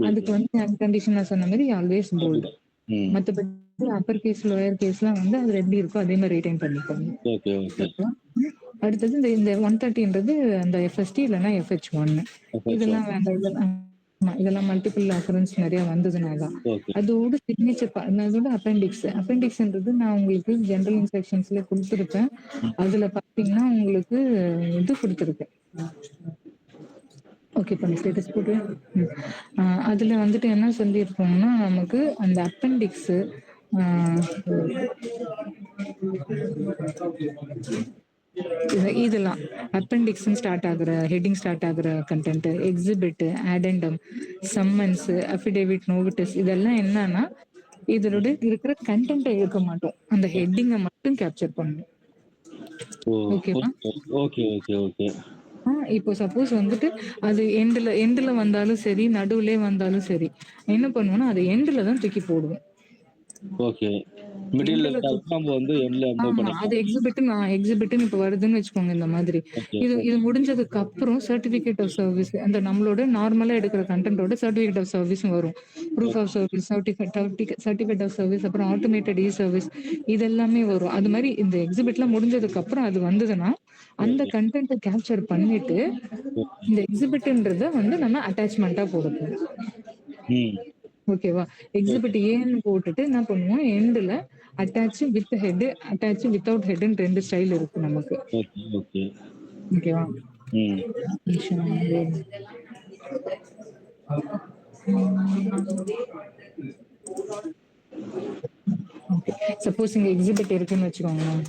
அதுக்கு வந்து அன்கண்டிஷன் நான் சொன்ன மாதிரி ஆல்வேஸ் போல்டு. மற்றபடி அப்பர் கேஸ் லோயர் கேஸ்லாம் வந்து அது எப்படி இருக்கோ அதே மாதிரி ரிட்டைன் பண்ணிக்கோங்க. அடுத்தது இந்த 130ன்றது அந்த எஃப்எஸ்டி இல்லைன்னா FH1. இதெல்லாம் வேண்டாம். இதெல்லாம் மல்டிபிள் அக்கரன்ஸ் நிறைய வந்ததுனால தான். அதோட சிக்னேச்சர் அதோட அப்பெண்டிக்ஸ்ன்றது நான் உங்களுக்கு ஜெனரல் இன்ஸ்ட்ரக்ஷன்ஸ்ல கொடுத்துருப்பேன். அதுல பாத்தீங்கன்னா உங்களுக்கு இது கொடுத்துருக்கேன். ஓகே பண்ணி ஸ்டேட்டஸ் போட்டு அதுல வந்துட்டு என்ன சொல்லியிருப்போம்னா, நமக்கு அந்த அப்பெண்டிக்ஸ் இதெல்லாம் அப்பெண்டிக்ஸ் ஸ்டார்ட் ஆகுற ஹெட்டிங் ஸ்டார்ட் ஆகுற content, exhibit, addendum, summons, affidavit, notice இதெல்லாம் என்னன்னா இதோட இருக்கிற கண்டென்ட்டை இழுக்க மாட்டோம். அந்த ஹெட்டிங்கை மட்டும் கேப்சர் பண்ணணும். ஓகேவா? Okay okay okay. இப்போ சப்போஸ் வந்துட்டு அது எண்ட்ல வந்தாலும் சரி, நடுவுலே வந்தாலும் சரி, என்ன பண்ணுவோம்னா அது எண்ட்ல தான் தூக்கி போடுவோம். ஓகே. மிடில்ல நம்ம வந்து எண்ட்ல அது எக்ஸிபிட்னு இப்ப வருதுன்னு வச்சுக்கோங்க இந்த மாதிரி. இது முடிஞ்சதுக்கு அப்புறம் சர்டிபிகேட் ஆஃப் சர்வீஸ் அந்த நம்மளோட நார்மலா எடுக்கிற கண்டென்ட்டோட சர்டிபிகேட் ஆஃப் சர்வீஸ் வரும். Proof of service, certificate of service, அப்புறம் ஆட்டோமேட்டட் சர்வீஸ் இதெல்லாமே வரும். அது மாதிரி இந்த எக்ஸிபிட்லாம் முடிஞ்சதுக்கு அப்புறம் அது வந்ததுன்னா அந்த கண்டென்ட்டை கேப்சர் பண்ணிட்டு இந்த எக்ஸிபிட்ன்றத வந்து நம்ம அட்டாச்மெண்டா போடுவோம். ஓகேவா? எக்ஸிபிட் ஏன்னு போட்டுட்டு என்ன பண்ணுவோம், எண்ட்ல attach with head, attach without ஹெட்னு 2 ஸ்டைல் இருக்கு நமக்கு. ஓகேவா? சப்போஸ் இங்க எக்ஸிபிட் இருக்குன்னு வச்சுக்கோங்களேன்.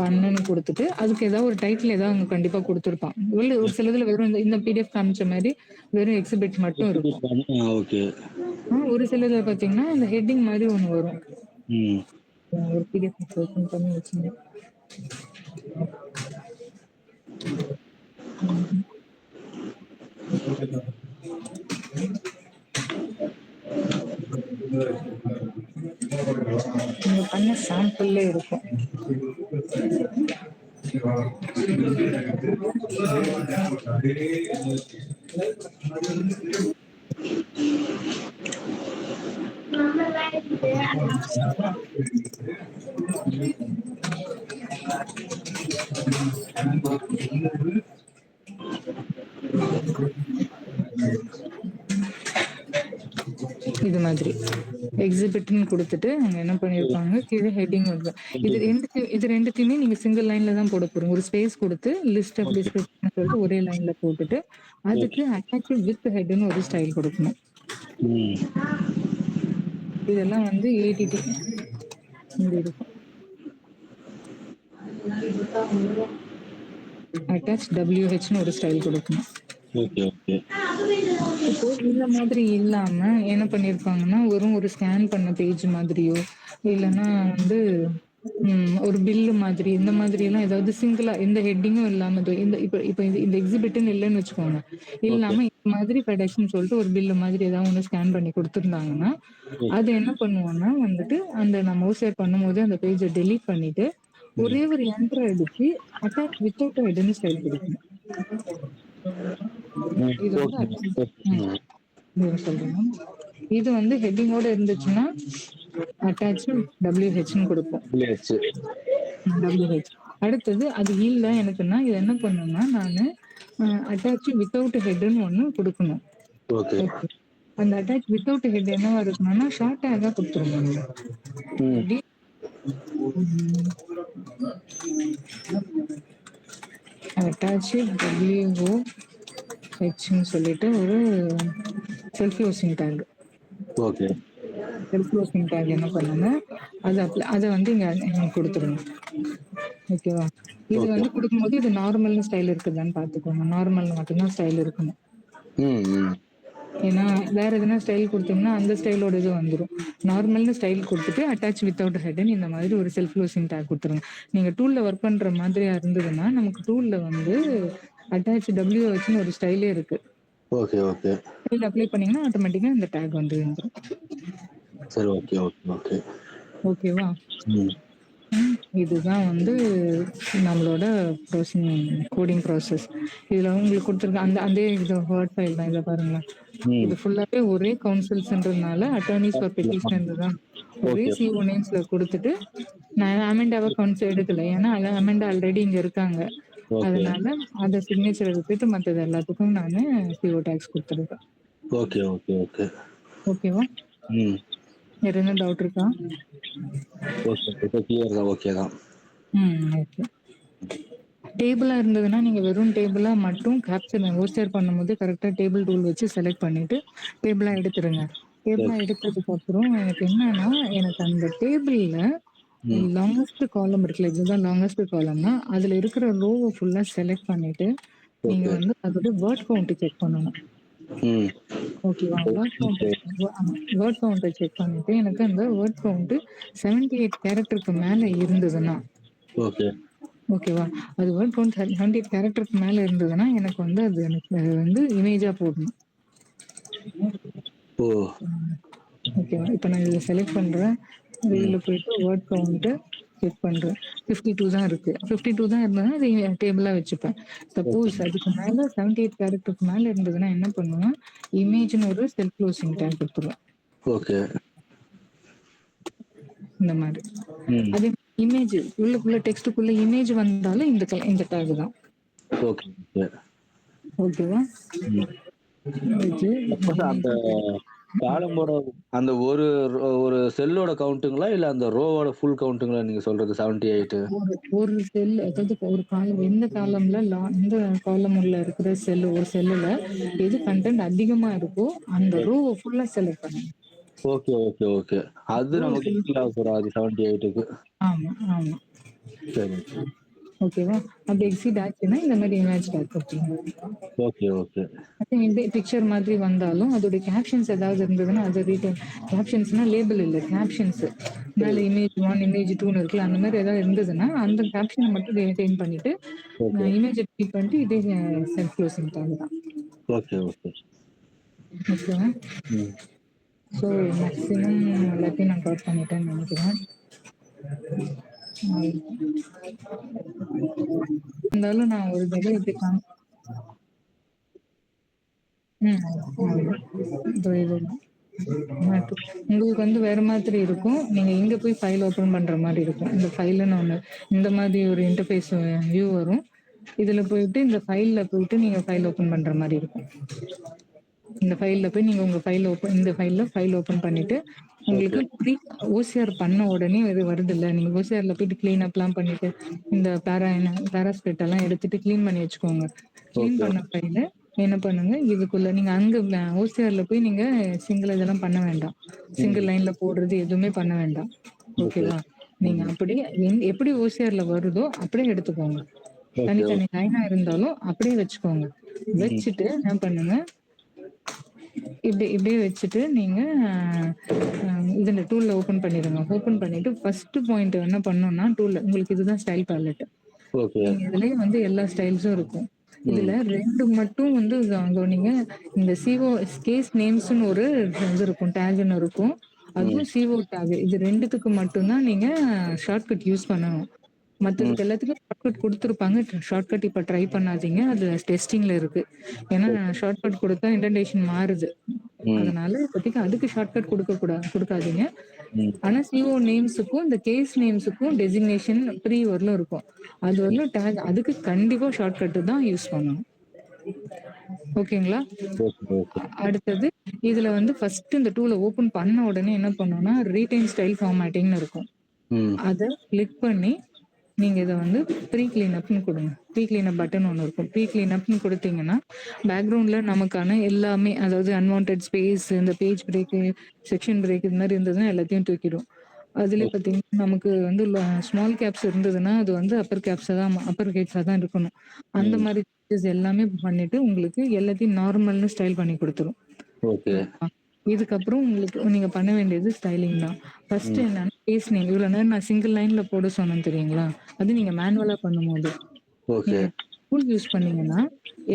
ஒன்னு கொடுத்துட்டு அதுக்கு ஏதாவது ஒரு டைட்டில் ஏதாவது அவங்க கண்டிப்பா கொடுத்துருப்பான். ஒரு சிலதுல வெறும் இந்த PDF காமிச்ச மாதிரி வெறும் எக்ஸிபிட் மட்டும் இருக்கும். ஒரு சிலதுல பாத்தீங்கன்னா இந்த ஹெட்டிங் மாதிரி ஒண்ணு வரும். ஒரு PDF ஓபன் பண்ணி வச்சிருந்தேன். நீங்க பண்ண சாம்பிள்ல இருக்கும். இது மாதிரி எக்ஸிபிட்னு கொடுத்துட்டு அவங்க என்ன பண்ணிருப்பாங்க, கீழே ஹெட்டிங் வருது. இது ரெண்டுத்தையுமே நீங்க சிங்கிள் லைன்ல தான் போட போறோம். ஒரு ஸ்பேஸ் கொடுத்து லிஸ்ட் ஆஃப் டிஸ்கிரிப்ஷன் சொல்லிட்டு ஒரே லைன்ல போட்டுட்டு அதுக்கு அட்டாச் வித் ஹெட்னு ஒரு ஸ்டைல் கொடுக்கணும். இதெல்லாம் வந்து ATT இருக்கும். அட்டாச் WHன்னு ஒரு ஸ்டைல் கொடுக்கணும். இப்போ இந்த மாதிரி இல்லாம என்ன பண்ணிருப்பாங்கன்னா, ஒரு ஸ்கேன் பண்ண பேஜ் மாதிரியோ இல்லைன்னா வந்து ஒரு பில்லு மாதிரி இந்த மாதிரி எல்லாம் ஏதாவது சிங்கிளா எந்த ஹெட்டிங்கும் இல்லாம இப்ப இந்த எக்ஸிபிட்னு இல்லைன்னு வச்சுக்கோங்க, இல்லாம இந்த மாதிரி ஃபெடெக்ஸ்னு சொல்லிட்டு ஒரு பில்லு மாதிரி ஏதாவது ஒண்ணு ஸ்கேன் பண்ணி கொடுத்துருந்தாங்கன்னா அது என்ன பண்ணுவோம்னா வந்துட்டு அந்த நம்ம மவுஸ் பண்ணும்போது அந்த பேஜை டெலீட் பண்ணிட்டு ஒரே ஒரு என்டர் அடிச்சு அட்டாச் வித்தவுட் ஹெட்னு ஸ்டைல் கொடுக்கணும். இது வந்து ஹெட்டிங்கோட இருந்துச்சுன்னா அட்டாச் WHன்னு கொடுப்போம். WH. அடுத்தது அது இல்ல எனக்குன்னா இது என்ன பண்ணணும்னா நானு அட்டாச் வித்தவுட் ஹெட்னு ஒண்ணு கொடுக்கணும். அந்த அட்டாச் வித்தவுட் ஹெட் என்னவா இருக்கணும்னா ஷார்ட் டேக்கா கொடுத்துருங்க நீங்க. ம். எப்படி அட்டாச் WOHன்னு சொல்லிட்டு ஒரு self closing take. Okay. Self closing take என்ன பண்ணுங்க, அதை வந்து இங்க கொடுத்துருங்க. ஓகேவா? இது ஓகே. வந்து கொடுக்கும்போது இது நார்மல்னு ஸ்டைல் இருக்குதான்னு பார்த்துக்கோங்க. நார்மல்னு மட்டும்தான் ஸ்டைல் இருக்கணும். ம். ம். ஏன்னா வேற எதுனா ஸ்டைல் கொடுத்தீங்கன்னா அந்த ஸ்டைலோட இது வந்துடும். நார்மல்னு ஸ்டைல் கொடுத்துட்டு அட்டாச் வித்தவுட் ஹெட்னு இந்த மாதிரி ஒரு செல்ஃப் க்ளோசிங் டேக் கொடுத்துருங்க. நீங்க டூல்ல ஒர்க் பண்ற மாதிரியா இருந்ததுன்னா நமக்கு டூல்ல வந்து அட்டாச் WHன்னு ஒரு ஸ்டைலே இருக்கு. ஓகே. ஓகே. ஸ்டைல் அப்ளை பண்ணீங்கன்னா ஆட்டோமேட்டிக்கா இந்த டேக் வந்து வந்துடும். சரி. ஓகே. ஓகே. ஓகே. ஓகேவா? ம். இதுதான் வந்து நம்மளோட கோடிங் ப்ராசஸ். இதுல உங்களுக்கு கொடுத்துருக்க அதே இது வேர்ட் ஃபைல் தான். இதை பாருங்களேன். ம். இது ஃபுல்லாவே ஒரே கவுன்சில்ஸ்ன்றதுனால அட்டார்னிஸ் ஃபார் பெட்டிஷன் தான் ஒரே ஓகே. CO நேம்ஸ்ல கொடுத்துட்டு நான் அமெண்டாவை கவுன்சில் எடுக்கல. ஏன்னா அமெண்டா ஆல்ரெடி இங்க இருக்காங்க. ஓகே. அதனால அந்த சிக்னேச்சர் விட்டுட்டு மற்றது எல்லாத்துக்கும் நான் CO டேக்ஸ் கொடுத்துருக்கேன். ஓகே. ஓகே. ஓகே. ஓகேவா? ம். வேற என்ன டவுட் இருக்கா? ஓகே. இப்போ கிளியர் தான். ஓகே தான். ஓகே. டேபிளா இருந்ததுன்னா நீங்க வெறும் டேபிளா மட்டும் கேப்சர் ஓஸ்டர் பண்ணும்போது கரெக்டா டேபிள் டூல் வச்சு செலக்ட் பண்ணிட்டு டேபிளா எடுத்துருங்க. டேபிளா எடுத்ததுக்கு அப்புறம் எனக்கு என்னன்னா எனக்கு அந்த டேபிள்ல ம். லாங்கஸ்ட் காலம் இருக்குல்ல, இதுதான் லாங்கஸ்ட் காலம்னா அதுல இருக்கிற ரோவை ஃபுல்லா செலக்ட் பண்ணிட்டு நீங்க ஓகே. வந்து அதோட வேர்ட் கவுண்ட் செக் பண்ணணும். ம். ஓகேவா? வேர்ட் கவுண்ட் செக் பண்ணிட்டு எனக்கு அந்த வேர்ட் கவுண்ட் 78 கேரக்டருக்கு மேல இருந்ததுன்னா ஓகே. ஓகேவா? அது வேர்ட் கவுண்ட் 78 கேரக்டருக்கு மேல இருந்ததுன்னா எனக்கு வந்து எனக்கு வந்து இமேஜா போடணும். ஓ. ஓகேவா? இப்போ நான் இதில் செலக்ட் பண்றேன். இதுல போயிட்டு வேர்ட் கவுண்ட் செக் பண்றேன். 52 தான் இருக்கு. 52 தான் இருந்ததுன்னா அது டேபிளா வச்சுப்பேன். சப்போஸ் அதுக்கு மேல 78 கேரக்டருக்கு மேல இருந்ததுன்னா என்ன பண்ணுவேன், இமேஜ்னு ஒரு செல்ஃப் க்ளோசிங் டேக் கொடுத்துருவேன். ஓகே. இந்த மாதிரி. ம். அதே இமேஜ் உள்ளுக்குள்ள டெக்ஸ்டுக்குள்ள இமேஜ் வந்தாலும் இந்த டேக் தான். ஓகே. ஓகே. ஓகேவா? ம். சப்போஸ் அந்த காலமோட அந்த ஒரு செல்லோட கவுண்ட்டுங்களா இல்ல அந்த ரோவோட ஃபுல் கவுண்ட்டுங்களா நீங்க சொல்றது 78? ஒரு செல், அதாவது ஒரு காலம், எந்த காலம்ல எந்த காலம் உள்ள இருக்கிற செல், ஒரு செல்லுல எது கண்டென்ட் அதிகமா இருக்கோ அந்த ரோ ஃபுல்லா செலக்ட் பண்ணுங்க. ஓகே. ஓகே. ஓகே. அது நமக்கு எக்ஸல் ஆகக்கூடாது 78க்கு. ஆமா ஆமா. சரி. ஓகேவா? அப்படி எக்ஸிட் ஆச்சுன்னா இந்த மாதிரி இமேஜ் டேக் கொடுத்துருங்க. ஓகே. ஓகே. பிக்சர் மாதிரி வந்தாலும் அதோட கேப்ஷன்ஸ் ஏதாவது இருந்ததுன்னா அது ரீட்டைன். கேப்ஷன்ஸ்னா லேபிள் இல்லை, கேப்ஷன்ஸ் மேல இமேஜ் 1 இமேஜ் 2ன்னு இருக்குல்ல, அந்த மாதிரி ஏதாவது இருந்ததுன்னா அந்த கேப்ஷனை மட்டும் ரீட்டைன் பண்ணிட்டு ஓகே. இமேஜ் கிளிக் பண்ணிட்டு இதே செல்ஃப் க்ளோசிங் டேக் தான். ஓகே. ஓகே. ஓகேவா? ம். ஸோ மேக்ஸிமம் எல்லாத்தையும் நான் கவர் பண்ணிட்டேன்னு நினைக்கிறேன். இருந்தாலும் நான் ஒரு தடவை இப்படி உங்களுக்கு வந்து வேற மாதிரி இருக்கும். நீங்க இங்க போய் ஃபைல் ஓபன் பண்ற மாதிரி இருக்கும். இந்த ஃபைல்னு ஒண்ணு இந்த மாதிரி ஒரு இன்டர்ஃபேஸ் வியூ வரும். இதுல போயிட்டு இந்த ஃபைல்ல போயிட்டு நீங்க ஃபைல் ஓபன் பண்ற மாதிரி இருக்கும். இந்த ஃபைல்ல போய் நீங்க உங்க இந்த ஃபைல் ஓபன் பண்ணிட்டு உங்களுக்கு OCR பண்ண உடனே இது வருது இல்ல, நீங்க OCRல போயிட்டு கிளீன் அப்லாம் பண்ணிட்டு இந்த பேராஸ்பெட் எல்லாம் எடுத்துட்டு கிளீன் பண்ணி வச்சுக்கோங்க. கிளீன் பண்ண ஃபைல என்ன பண்ணுங்க, இதுக்குள்ள நீங்க அங்க OCRல போய் நீங்க சிங்கிள் இதெல்லாம் பண்ண வேண்டாம். சிங்கிள் லைன்ல போடுறது எதுவுமே பண்ண வேண்டாம். ஓகேவா? நீங்க அப்படியே எப்படி OCRல வருதோ அப்படியே எடுத்துக்கோங்க. தனித்தனி லைனா இருந்தாலும் அப்படியே வச்சுக்கோங்க. வச்சுட்டு என்ன பண்ணுங்க, இப்படியே வச்சுட்டு நீங்க இதுல டூல்ல ஓபன் பண்ணிடுங்க. ஓபன் பண்ணிட்டு ஃபர்ஸ்ட் பாயிண்ட் என்ன பண்ணணும்னா, டூல்ல உங்களுக்கு இதுதான் ஸ்டைல் பேலட். நீங்க இதுலயே வந்து எல்லா ஸ்டைல்ஸும் இருக்கும். இதுல 2 மட்டும் வந்து கவனிங்க. இந்த CO கேஸ் நேம்ஸ்னு ஒரு இது இருக்கும், டேக்னு இருக்கும். அதுவும் CO டேக். இது 2த்துக்கு மட்டும் தான் நீங்க ஷார்ட்கட் யூஸ் பண்ணணும். மத்ததுக்கு எல்லாத்துக்கும் ஷார்ட்கட் கொடுத்துருப்பாங்க. ஷார்ட்கட் இப்ப ட்ரை பண்ணாதீங்க. அது டெஸ்டிங்ல இருக்கு. ஏன்னா ஷார்ட்கட் கொடுத்தா இன்டென்டேஷன் மாறுது. அதனால இப்போதைக்கு அதுக்கு ஷார்ட்கட் கொடுக்காதீங்க. ஆனா CO நேம்ஸுக்கும் இந்த கேஸ் நேம்ஸுக்கும், வரலும் இருக்கும். அது வரலும் டேக், அதுக்கு கண்டிப்பா ஷார்ட்கட் தான் யூஸ் பண்ணணும். ஓகேங்களா? Okay, okay. அடுத்தது இதுல வந்து ஃபர்ஸ்ட் இந்த டூல ஓப்பன் பண்ண உடனே என்ன பண்ணணும்னா, ரீடெயின் ஸ்டைல் ஃபார்மேட்டிங்னு இருக்கும். ம். அத கிளிக் பண்ணி நீங்க இத வந்து ப்ரீ கிளீனப்னு குடுங்க. ப்ரீ கிளீனப் பட்டன் ஒண்ணு இருக்கும். ப்ரீ கிளீனப்னு குடுத்தீங்கன்னா, பேக்கிரவுண்ட்ல நமக்கான எல்லாமே, அதாவது அன்வான்டட் ஸ்பேஸ், இந்த பேஜ் பிரேக்கு, செக்ஷன் பிரேக் இது மாரி இருந்ததுன்னா எல்லாத்தையும் தூக்கிடும். அதிலே ஓகே. பார்த்தீங்கன்னா, நமக்கு வந்து ஸ்மால் கேப்ஸ் இருந்ததுன்னா, அது வந்து அப்பர் கேட்ஸா தான் இருக்கணும். அந்த ம். மாரி சேஞ்சஸ் எல்லாமே பண்ணிட்டு, உங்களுக்கு எல்லாத்தையும் நார்மல்னு ஸ்டைல் பண்ணி குடுத்துரும். ஓகே. ஓகேவா? இதுக்கப்புறம் உங்களுக்கு நீங்க பண்ண வேண்டியது ஸ்டைலிங் தான். ஃபர்ஸ்ட் ம். என்னன்னா, கேஸ் நேம். இவ்வளோ நேரம் நான் சிங்கிள் லைன்ல போட சொன்னேன் தெரியுங்களா? அது நீங்க மேனுவலா பண்ணும்போது. ஓகே. நீங்க டூல் யூஸ் பண்ணீங்கன்னா,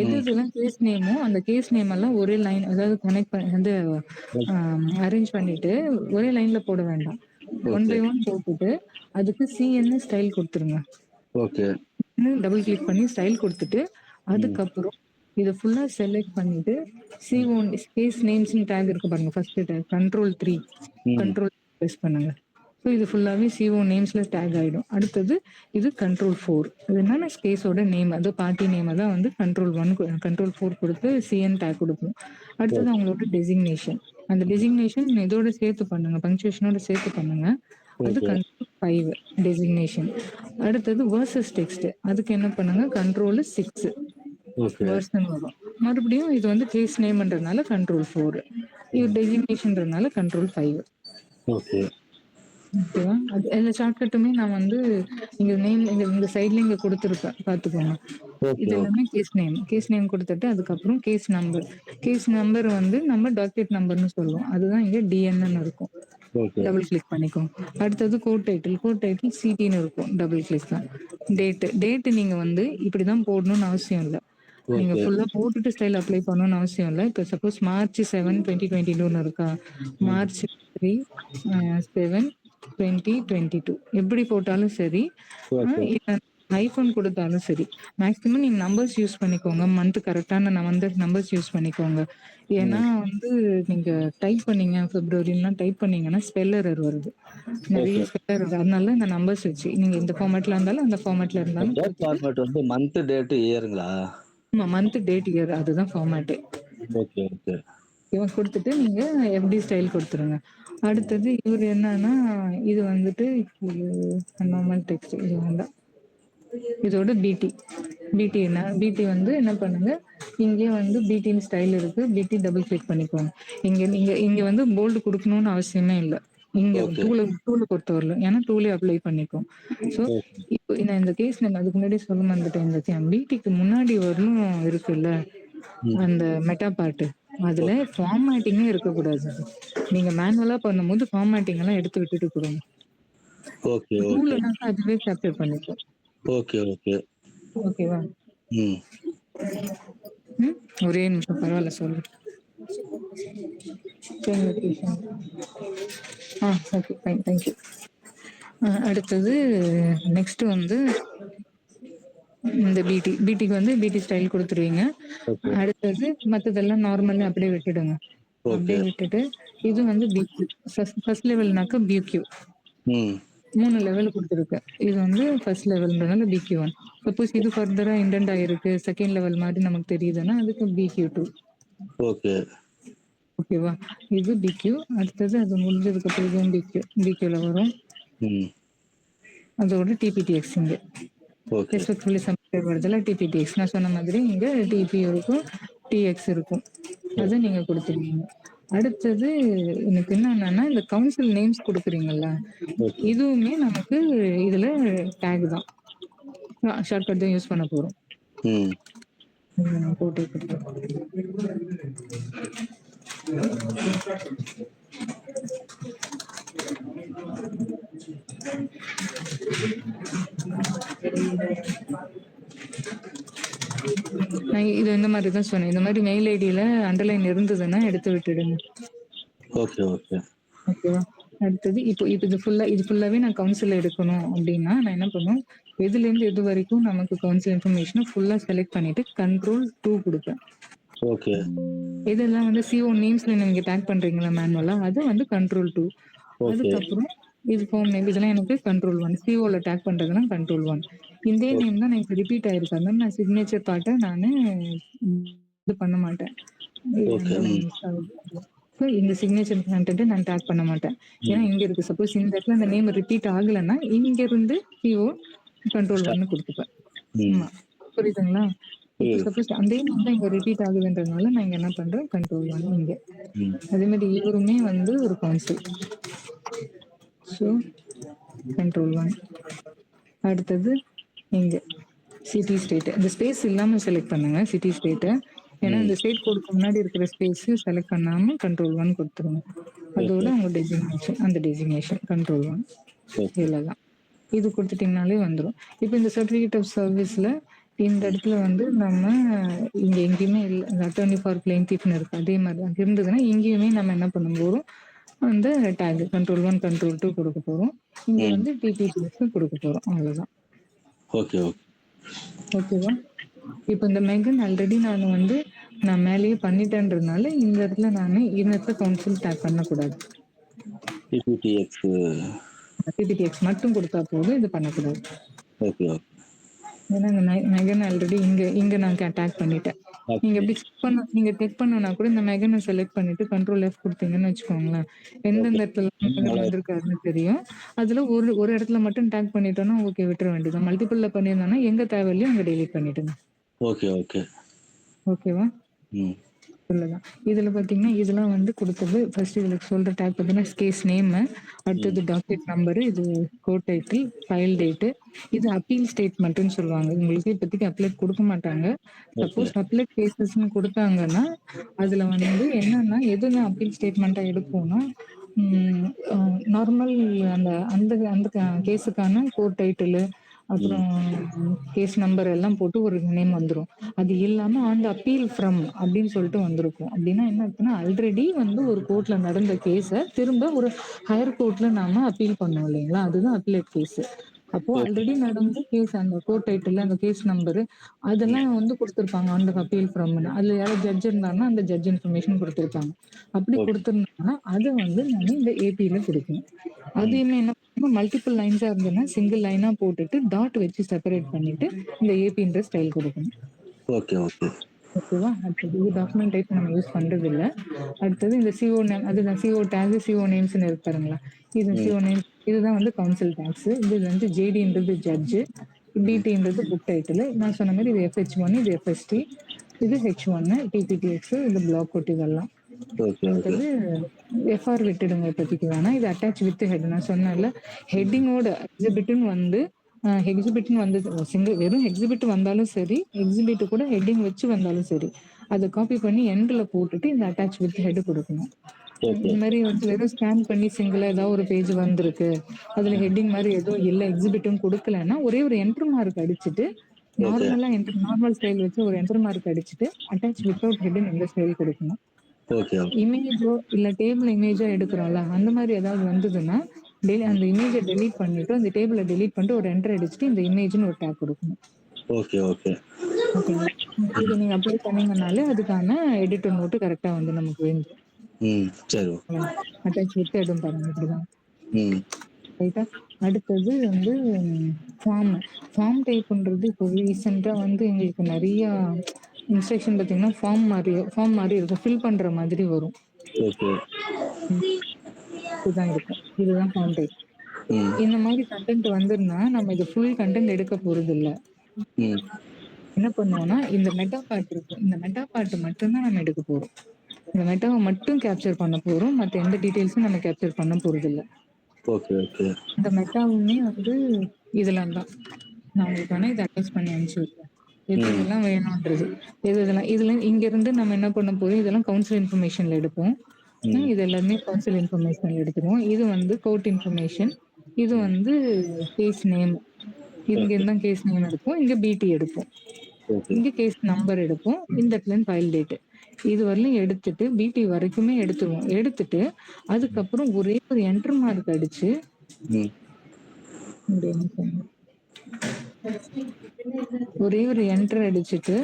எது ம். எதெல்லாம் கேஸ் நேமோ, அந்த கேஸ் நேம் எல்லாம் ஒரே லைன், அதாவது கனெக்ட் வந்து ஓக் அரேஞ்ச் பண்ணிட்டு, ஒரே லைன்ல போட வேண்டாம். One okay. பை ஒன் போட்டுட்டு, அதுக்கு சிஎன்னு ஸ்டைல் குடுத்துருங்க. ஓகே. டபுள் கிளிக் பண்ணி ஸ்டைல் குடுத்துட்டு, ம். அதுக்கப்புறம் இத ஃபுல்லா செலக்ட் பண்ணிட்டு, ம். சி1 ஸ்பேஸ் நேம்ஸ்ன்னு டேக் இருக்கு பாருங்க. ஃபர்ஸ்ட் டேக் கண்ட்ரோல் 3 ம். கண்ட்ரோல் பிரஸ் பண்ணுங்க. ஸோ இது ஃபுல்லாவே சி1 நேம்ஸ்ல டேக் ஆயிடும். அடுத்தது இது கண்ட்ரோல் 4. அது என்னன்னா ஸ்பேஸோட நேம், அது பார்ட்டி நேம தான் வந்து கண்ட்ரோல் 4 குடுத்து சிஎன் டேக் குடுக்கணும். அடுத்தது ஓகே. அவங்களோட டெசிக்னேஷன். அந்த டெசிக்னேஷன் இதோட சேர்த்து பண்ணுங்க. பங்க்சுவேஷனோட சேர்த்து பண்ணுங்க. அது ஓகே. Control 5 designation. அடுத்தது வெர்சஸ் டெக்ஸ்ட். அதுக்கு என்ன பண்ணுங்க, கண்ட்ரோல் 6 ஓகே. வெர்சன் வரும். மறுபடியும் இது வந்து கேஸ் நேம்ன்றதுனால கண்ட்ரோல் 4. இது ம். டெசிக்னேஷன்றதுனால கண்ட்ரோல் 5. ஓகே. ஓகேவா? அது எல்லா ஷார்ட்கட்டுமே நான் வந்து இங்க நேம் இந்த சைட்ல இங்க குடுத்துருப்பேன். பார்த்துக்கோங்க. ஓகே, இது ஓகே. எல்லாமே கேஸ் நேம். கேஸ் நேம் குடுத்துட்டு அதுக்கப்புறம் கேஸ் நம்பர். கேஸ் நம்பர் வந்து நம்ம டாக்கெட் நம்பர்ன்னு சொல்லுவோம். அதுதான் இங்க டிஎன்னு இருக்கும். ஓகே. டபுள் கிளிக் பண்ணிக்கோங்க. அடுத்தது கோட் டைட்டில். கோட் டைட்டில் சிடின்னு இருக்கும். டபுள் கிளிக் தான். டேட் நீங்க வந்து இப்படிதான் போடணும்னு அவசியம் இல்ல. நீங்க ஓகே. ஃபுல்லா போட்டுட்டு ஸ்டைல் அப்ளை பண்ணணும்னு அவசியம் இல்ல. இப்ப சப்போஸ் March 7, 2022ன்னு இருக்கா? ம். March 3, 7, 2022 எப்படி போட்டாலும் சரி, ஓகே. இல்ல ஐஃபோன் குடுத்தாலும் சரி. மேக்ஸிமம் நீங்க நம்பர்ஸ் யூஸ் பண்ணிக்கோங்க. மந்த் கரெக்ட்டான நம்பர்ஸ் யூஸ் பண்ணிக்கோங்க. ஏன்னா ம். வந்து நீங்க டைப் பண்ணீங்க பிப்ரவரிலாம் டைப் பண்ணீங்கன்னா ஸ்பெல் எரர் வருது. நெறைய ஓகே. Spell error. அதனால இந்த நம்பர்ஸ் வச்சு நீங்க இந்த ஃபார்மேட்ல இருந்தாலும், அந்த ஃபார்மேட்ல இருந்தாலும் டேட் குடுத்துட்டு, ஃபார்மேட் வந்து மந்த், டேட், இயர்ங்களா? ஆமா மந்த், டேட், இயர் அதுதான் ஃபார்மேட்டே. Okay, okay. இவன் குடுத்துட்டு நீங்க எஃப்டி ஸ்டைல் குடுத்துருங்க. ம். அடுத்தது இவரு என்னன்னா, இது வந்துட்டு நார்மல் டெக்ஸ்ட் இது வேண்டாம். இதோட பிடி என்ன? பிடி வந்து என்ன பண்ணுங்க, இங்கேயே வந்து பிடின்னு ஸ்டைல் இருக்கு. பிடி டபுள் கிளிக் பண்ணிக்கோங்க. இங்க நீங்க இங்க வந்து போல்டு குடுக்கணும்னு அவசியமே இல்ல. இங்க ஓகே. டூல பொறுத்தவரையிலும். ஏன்னா டூலே அப்ளை பண்ணிக்கும். So okay. இப்போ நான் இந்த கேஸ் நம்ம அதுக்கு முன்னாடி சொல்ல மறந்துட்டேன். இந்த பிடிக்கு முன்னாடி வரலும் இருக்குல்ல, ம். அந்த மெட்டா பார்ட். அதுல ஓகே. ஃபார்மேட்டிங்கே இருக்கக்கூடாது. நீங்க மேனுவலா பண்ணும்போது ஃபார்மேட்டிங் எல்லாம் எடுத்து விட்டுட்டு கொடுங்க. Okay, okay. டூல்னாக்கா அதுவே கேப்சர் பண்ணிக்கும். Okay, okay. ஓகேவா? ம். ம். ஒரே நிமிஷம் பரவால்ல சொல்லு. Change location. Okay fine. Thank you. அடுத்தது நெக்ஸ்ட் வந்து இந்த பிடிக்கு வந்து பிடி ஸ்டைல் குடுத்துருவீங்க. ஓகே. அடுத்தது மத்ததெல்லாம் நார்மலா அப்படியே விட்டுடுங்க. ஓகே. அப்படியே விட்டுட்டு இது வந்து பிக்யூ. ஃபர்ஸ்ட் லெவல்னாக்கா பிக்யூ. ம். 3 லெவல் குடுத்துருக்கு. இது வந்து ஃபர்ஸ்ட் லெவல்ன்றனால பிக்யூ1. சப்போஸ் இது ஃபர்தரா இண்டென்ட் ஆயிருக்கு, செகண்ட் லெவல் மாரி நமக்கு தெரியுதுன்னா அதுக்கு பிக்யூ2. ஓகே. ஓகேவா? இது பிக்யூ. அடுத்தது அது முடிஞ்சதுக்கு அப்புறம் இதுவும் பிக்யூல வரும். ம். அதோட டிபிடிஎக்ஸ் இங்க. ஓகே. ரெஸ்பெக்ட்ஃபுல்லி சப்மிட்டட் வருதுல டிபிடிஎக்ஸ். நான் சொன்ன மாதிரி இங்க டிபி இருக்கும், டிஎக்ஸ் இருக்கும். அத ஓகே. நீங்க குடுத்துருவீங்க. அடுத்தது எனக்கு என்னன்னா, இந்த கவுன்சில் நேம்ஸ் குடுக்குறீங்கல்ல, ஓகே. இதுவுமே நமக்கு இதுல டேக் தான். ஷார்ட்கட் தான் யூஸ் பண்ண போறோம். ம். நான் போட்டு குடுத்துறேன். நான் இது இந்த மாதிரி தான் சொன்னேன். இந்த மாதிரி மெயில் ஐடியில அண்டர்லைன் இருந்ததுன்னா எடுத்து விட்டுடுங்க. Okay, okay. ஓகேவா? அடுத்தது இப்போ இப்போ இது ஃபுல்லாவே நான் கவுன்சில் எடுக்கணும் அப்டின்னா, நான் என்ன பண்ணுவேன், எதுலேருந்து எது வரைக்கும் நமக்கு கவுன்சில் இன்ஃபர்மேஷன ஃபுல்லா செலக்ட் பண்ணிட்டு கண்ட்ரோல் 2 குடுப்பேன். ஓகே. இதெல்லாம் வந்து சிஓ நேம்ஸ்ல நீங்க டேக் பண்றீங்களா மேனுவலா, அது வந்து கண்ட்ரோல் 2. ஓகே. அதுக்கப்புறம் இது ஃபார்ம் நேம் இதெல்லாம் எனக்கு கண்ட்ரோல் 1. சிஓல டேக் பண்றதுனா கண்ட்ரோல் 1. இதே ஓகே. நேம் தான் எனக்கு ரிப்பீட் ஆயிருக்கு. அதனால நான் சிக்னேச்சர் பார்ட்ட நானு இது பண்ண மாட்டேன். இது ஓகே. எங்கேயாவது மிஸ் ஆகுது. ஸோ இந்த சிக்னேச்சர் கன்டென்ட் நான் டேக் பண்ண மாட்டேன். ஏன்னா இங்க இருக்கு. சப்போஸ் இந்த இடத்துல அந்த நேம் ரிப்பீட் ஆகலைன்னா இங்க இருந்து CO கண்ட்ரோல் ஸ்டார்ட். 1 கொடுத்துப்பேன். ம். ஆமா. புரியுதுங்களா? இப்போ புரியுது. சப்போஸ் அதே நேம் தான் இங்க ரிப்பீட் ஆகுதுன்றதுனால நான் இங்க என்ன பண்றேன் கண்ட்ரோல் 1 இங்க. ம். அதே மாதிரி இவருமே வந்து ஒரு கவுன்சில். So control 1. அடுத்தது இங்க சிட்டி ஸ்டேட். இந்த ஸ்பேஸ் இல்லாம செலக்ட் பண்ணுங்க சிட்டி ஸ்டேட்ட. ஏன்னா இந்த ஸ்டேட் கோடுக்கு முன்னாடி இருக்கிற ஸ்பேஸ் செலக்ட் பண்ணாம கண்ட்ரோல் 1 கொடுத்துருங்க. அதோட ஓகே. உங்க டெசிக்னேஷன் அந்த டெசிக்னேஷன் கண்ட்ரோல் 1 ஓகே. இவ்வளவுதான். இது கொடுத்துட்டீங்கனாலே வந்துடும். இப்போ இந்த சர்டிஃபிகேட் ஆஃப் சர்வீஸ்ல இந்த இடத்துல வந்து நம்ம இங்க எங்கேயுமே இல்லை. இந்த அட்டர்னி ஃபார் பிளெயின்டிஃப்னு இருக்கு. அதே மாதிரி தான் இருந்ததுன்னா இங்கேயுமே நம்ம என்ன பண்ண போறோம் அந்த டேக் கண்ட்ரோல் 1 கண்ட்ரோல் 2 கொடுக்க போறோம். இங்க ம். வந்து டிடிபிஎஸ் கொடுக்க போறோம். அவ்வளவுதான். ஓகே. ஓகே. ஓகேவா? இப்போ இந்த மெகன் ஆல்ரெடி நான் மேலேயே பண்ணிட்டேன்றதுனால இந்த இடத்துல இந்த இடத்துல கவுன்சில் டேக் பண்ணக்கூடாது. PPTX. PPTX மட்டும் கொடுத்தா போதும். இது பண்ணக்கூடாது. ஓகே. ஓகே. ஏன்னா இந்த மெகன் ஆல்ரெடி இங்க நான் டேக் பண்ணிட்டேன். நீங்க எப்படி நீங்க டெக் பண்ணனா கூட இந்த மெகனை செலக்ட் பண்ணிட்டு கண்ட்ரோல் F கொடுத்தீங்கன்னு வச்சுக்கோங்களேன். எந்தெந்த இடத்துல மெகன் வந்திருக்காருன்னு தெரியும். அதுல ஒரு இடத்துல மட்டும் டேக் பண்ணிட்டோம்னா ஓகே விட்டுற வேண்டியது. மல்டிபிள்ல பண்ணியிருந்தோம்னா எங்க தேவையில்லையோ அங்க டெலீட் பண்ணிடுங்க. ஓகே. ஓகே. ஓகேவா? ம். இவ்வளவுதான். இதுல பாத்தீங்கன்னா இதெல்லாம் வந்து கொடுத்தது ஃபர்ஸ்ட் இதுல சொல்ற டேக் பாத்தீங்கன்னா கேஸ் நேம், அடுத்தது டாக்கெட் நம்பர், இது கோட் டைட்டில், ஃபைல் டேட், இது அப்பீல் ஸ்டேட்மெண்ட்னு சொல்லுவாங்க. உங்களுக்கு இப்போதைக்கு அப்லேட் கொடுக்க மாட்டாங்க. சப்போஸ் அப்லேட் கேசஸ்ன்னு கொடுத்தாங்கன்னா அதுல வந்து என்னன்னா எதுனா அப்பீல் ஸ்டேட்மெண்ட்டா எடுப்போம்னா நார்மல் அந்த அந்த அந்த கேஸுக்கான கோட் டைட்டில் அப்புறம் கேஸ் நம்பர் எல்லாம் போட்டு ஒரு நேம் வந்துடும். அது இல்லாம அந்த அப்பீல் ஃப்ரம் அப்படின்னு சொல்லிட்டு வந்திருக்கும். அப்படின்னா என்ன இருக்குன்னா ஆல்ரெடி வந்து ஒரு கோர்ட்ல நடந்த கேஸை திரும்ப ஒரு ஹையர் கோர்ட்ல நாம அப்பீல் பண்ணோம் இல்லைங்களா? அதுதான் அப்பீலேட் கேஸ். அப்போ ஆல்ரெடி நடந்த கேஸ் அந்த கோர்ட் டைட்டில் அந்த கேஸ் நம்பரு அதெல்லாம் வந்து கொடுத்துருப்பாங்க அந்த அப்பீல் ஃப்ரம்னு. அதுல யாராவது ஜட்ஜ் இருந்தாங்கன்னா அந்த ஜட்ஜ் இன்ஃபர்மேஷன் கொடுத்துருப்பாங்க. அப்படி கொடுத்துருந்தாங்கன்னா அதை வந்து நான் இந்த ஏபியில கொடுக்கணும். அதையுமே என்ன மல்டிபிள் லைன்ஸா இருந்ததுன்னா சிங்கிள் லைனா போட்டுட்டு டாட் வச்சு செப்பரேட் பண்ணிட்டு இந்த ஏபின்ற ஸ்டைல் கொடுக்கணும். ஓகே. ஓகே. ஓகேவா? அடுத்தது இது டாக்குமெண்ட் டைப் நம்ம யூஸ் பண்றது இல்ல. அடுத்தது இந்த CO நேம் அதுதான் CO டேக் CO நேம்ஸ்னு இருக்கு பாருங்களா? இது CO நேம் இதுதான் வந்து கவுன்சில் டேக்ஸ். இது வந்து JDன்றது ஜட்ஜ், DTன்றது புக் டைட்டில். நான் சொன்ன மாதிரி இது FH1 இது FST இது H1 TPTX இது பிளாக் கோட் இதெல்லாம். ஓகே. அடுத்தது FR விட்டுடுங்க இப்போதைக்கு வேணாம். இது அட்டாச் வித் ஹெட் நான் சொன்னேன்ல ஹெட்டிங்கோட எக்ஸிபிட்னு வந்து எக்ஸிபிட்னு வந்து வெறும் எக்ஸிபிட் வந்தாலும் சரி எக்ஸிபிட் கூட ஹெட்டிங் வச்சு வந்தாலும் சரி அதை காப்பி பண்ணி எண்ட்ல போட்டுட்டு இந்த அட்டாச் வித் ஹெட் கொடுக்கணும். இந்த மாதிரி வந்து வெறும் ஸ்கேன் பண்ணி சிங்கிளா ஏதாவது ஒரு பேஜ் வந்திருக்கு அதுல ஹெட்டிங் மாதிரி எதுவும் இல்லை எக்ஸிபிட்டும் கொடுக்கலன்னா ஒரே ஒரு என்டர் மார்க் அடிச்சுட்டு நார்மல் ஸ்டைல் வச்சு ஒரு என்டர் மார்க் அடிச்சுட்டு அட்டாச் வித்தவுட் ஹெட்னு இந்த ஸ்டைல் கொடுக்கணும். ஓகே. இமேஜோ இல்ல டேபிள் இமேஜா எடுக்கிறோம்ல அந்த மாதிரி ஏதாவது வந்ததுன்னா அந்த இமேஜை டெலீட் பண்ணிட்டு அந்த டேபிளை டெலீட் பண்ணிட்டு ஒரு என்டர் அடிச்சுட்டு இந்த இமேஜ்னு ஒரு டேக் கொடுக்கணும். ஓகே. ஓகே. ஓகேங்களா? இதை நீங்க அப்ளை பண்ணீங்கனாலே அதுக்கான எடிட்டர் நோட்டு கரெக்டா வந்து நமக்கு வேணும். சரி. அட்டாச் வித் எதுவும் பாருங்க இப்படிதான். ம். ரைட்டா? அடுத்தது வந்து ஃபார்ம் டைப் பண்றது இப்போ ரீசெண்டா வந்து எங்களுக்கு நிறைய இன்ஸ்ட்ரக்ஷன் பார்த்தீங்கன்னா ஃபார்ம் மாதிரி இருக்கும் ஃபில் பண்ற மாதிரி வரும். ஓகே. இதுதான் இருக்கும். இதுதான் ஃபார்ம் டைப். இந்த மாதிரி கண்டென்ட் வந்துருந்தா நம்ம இது ஃபுல் கண்டென்ட் எடுக்க போறது இல்ல. என்ன பண்ணுவோம்னா இந்த மெட்டா பார்ட் இருக்கும். இந்த மெட்டா பார்ட் மட்டும்தான் நம்ம எடுக்க போறோம். இந்த மெட்டாவை மட்டும் கேப்சர் பண்ண போறோம். மற்ற எந்த டீடைல்ஸும் நம்ம கேப்சர் பண்ண போறது இல்ல. ஓகே. ஓகே. இந்த மெட்டாவுமே வந்து இதெல்லாம் தான். நான் உங்களுக்கு இதை அட்டாச் பண்ணி அனுப்பிச்சு விட்டேன். இதெல்லாம் வேணும்ன்றது இதெல்லாம் இதுல இங்க இருந்து நம்ம என்ன பண்ண போறோம் இதெல்லாம் கவுன்சில் இன்ஃபர்மேஷன்ல எடுப்போம். இது எல்லாமே கவுன்சில் இன்ஃபர்மேஷன் எடுத்துருவோம். இது வந்து கோர்ட் இன்ஃபர்மேஷன், இது வந்து கேஸ் நேம். இங்க இருந்தா கேஸ் நேம் எடுப்போம், இங்க பிடி எடுப்போம், இங்க கேஸ் நம்பர் எடுப்போம், இந்த இடத்துல ஃபைல் டேட். இது வரலையும் எடுத்துட்டு பிடி வரைக்குமே எடுத்துருவோம். எடுத்துட்டு அதுக்கப்புறம் ஒரே ஒரு என்டர் மார்க் அடிச்சு ஒரே ஒரு என்டர் அடிச்சுட்டு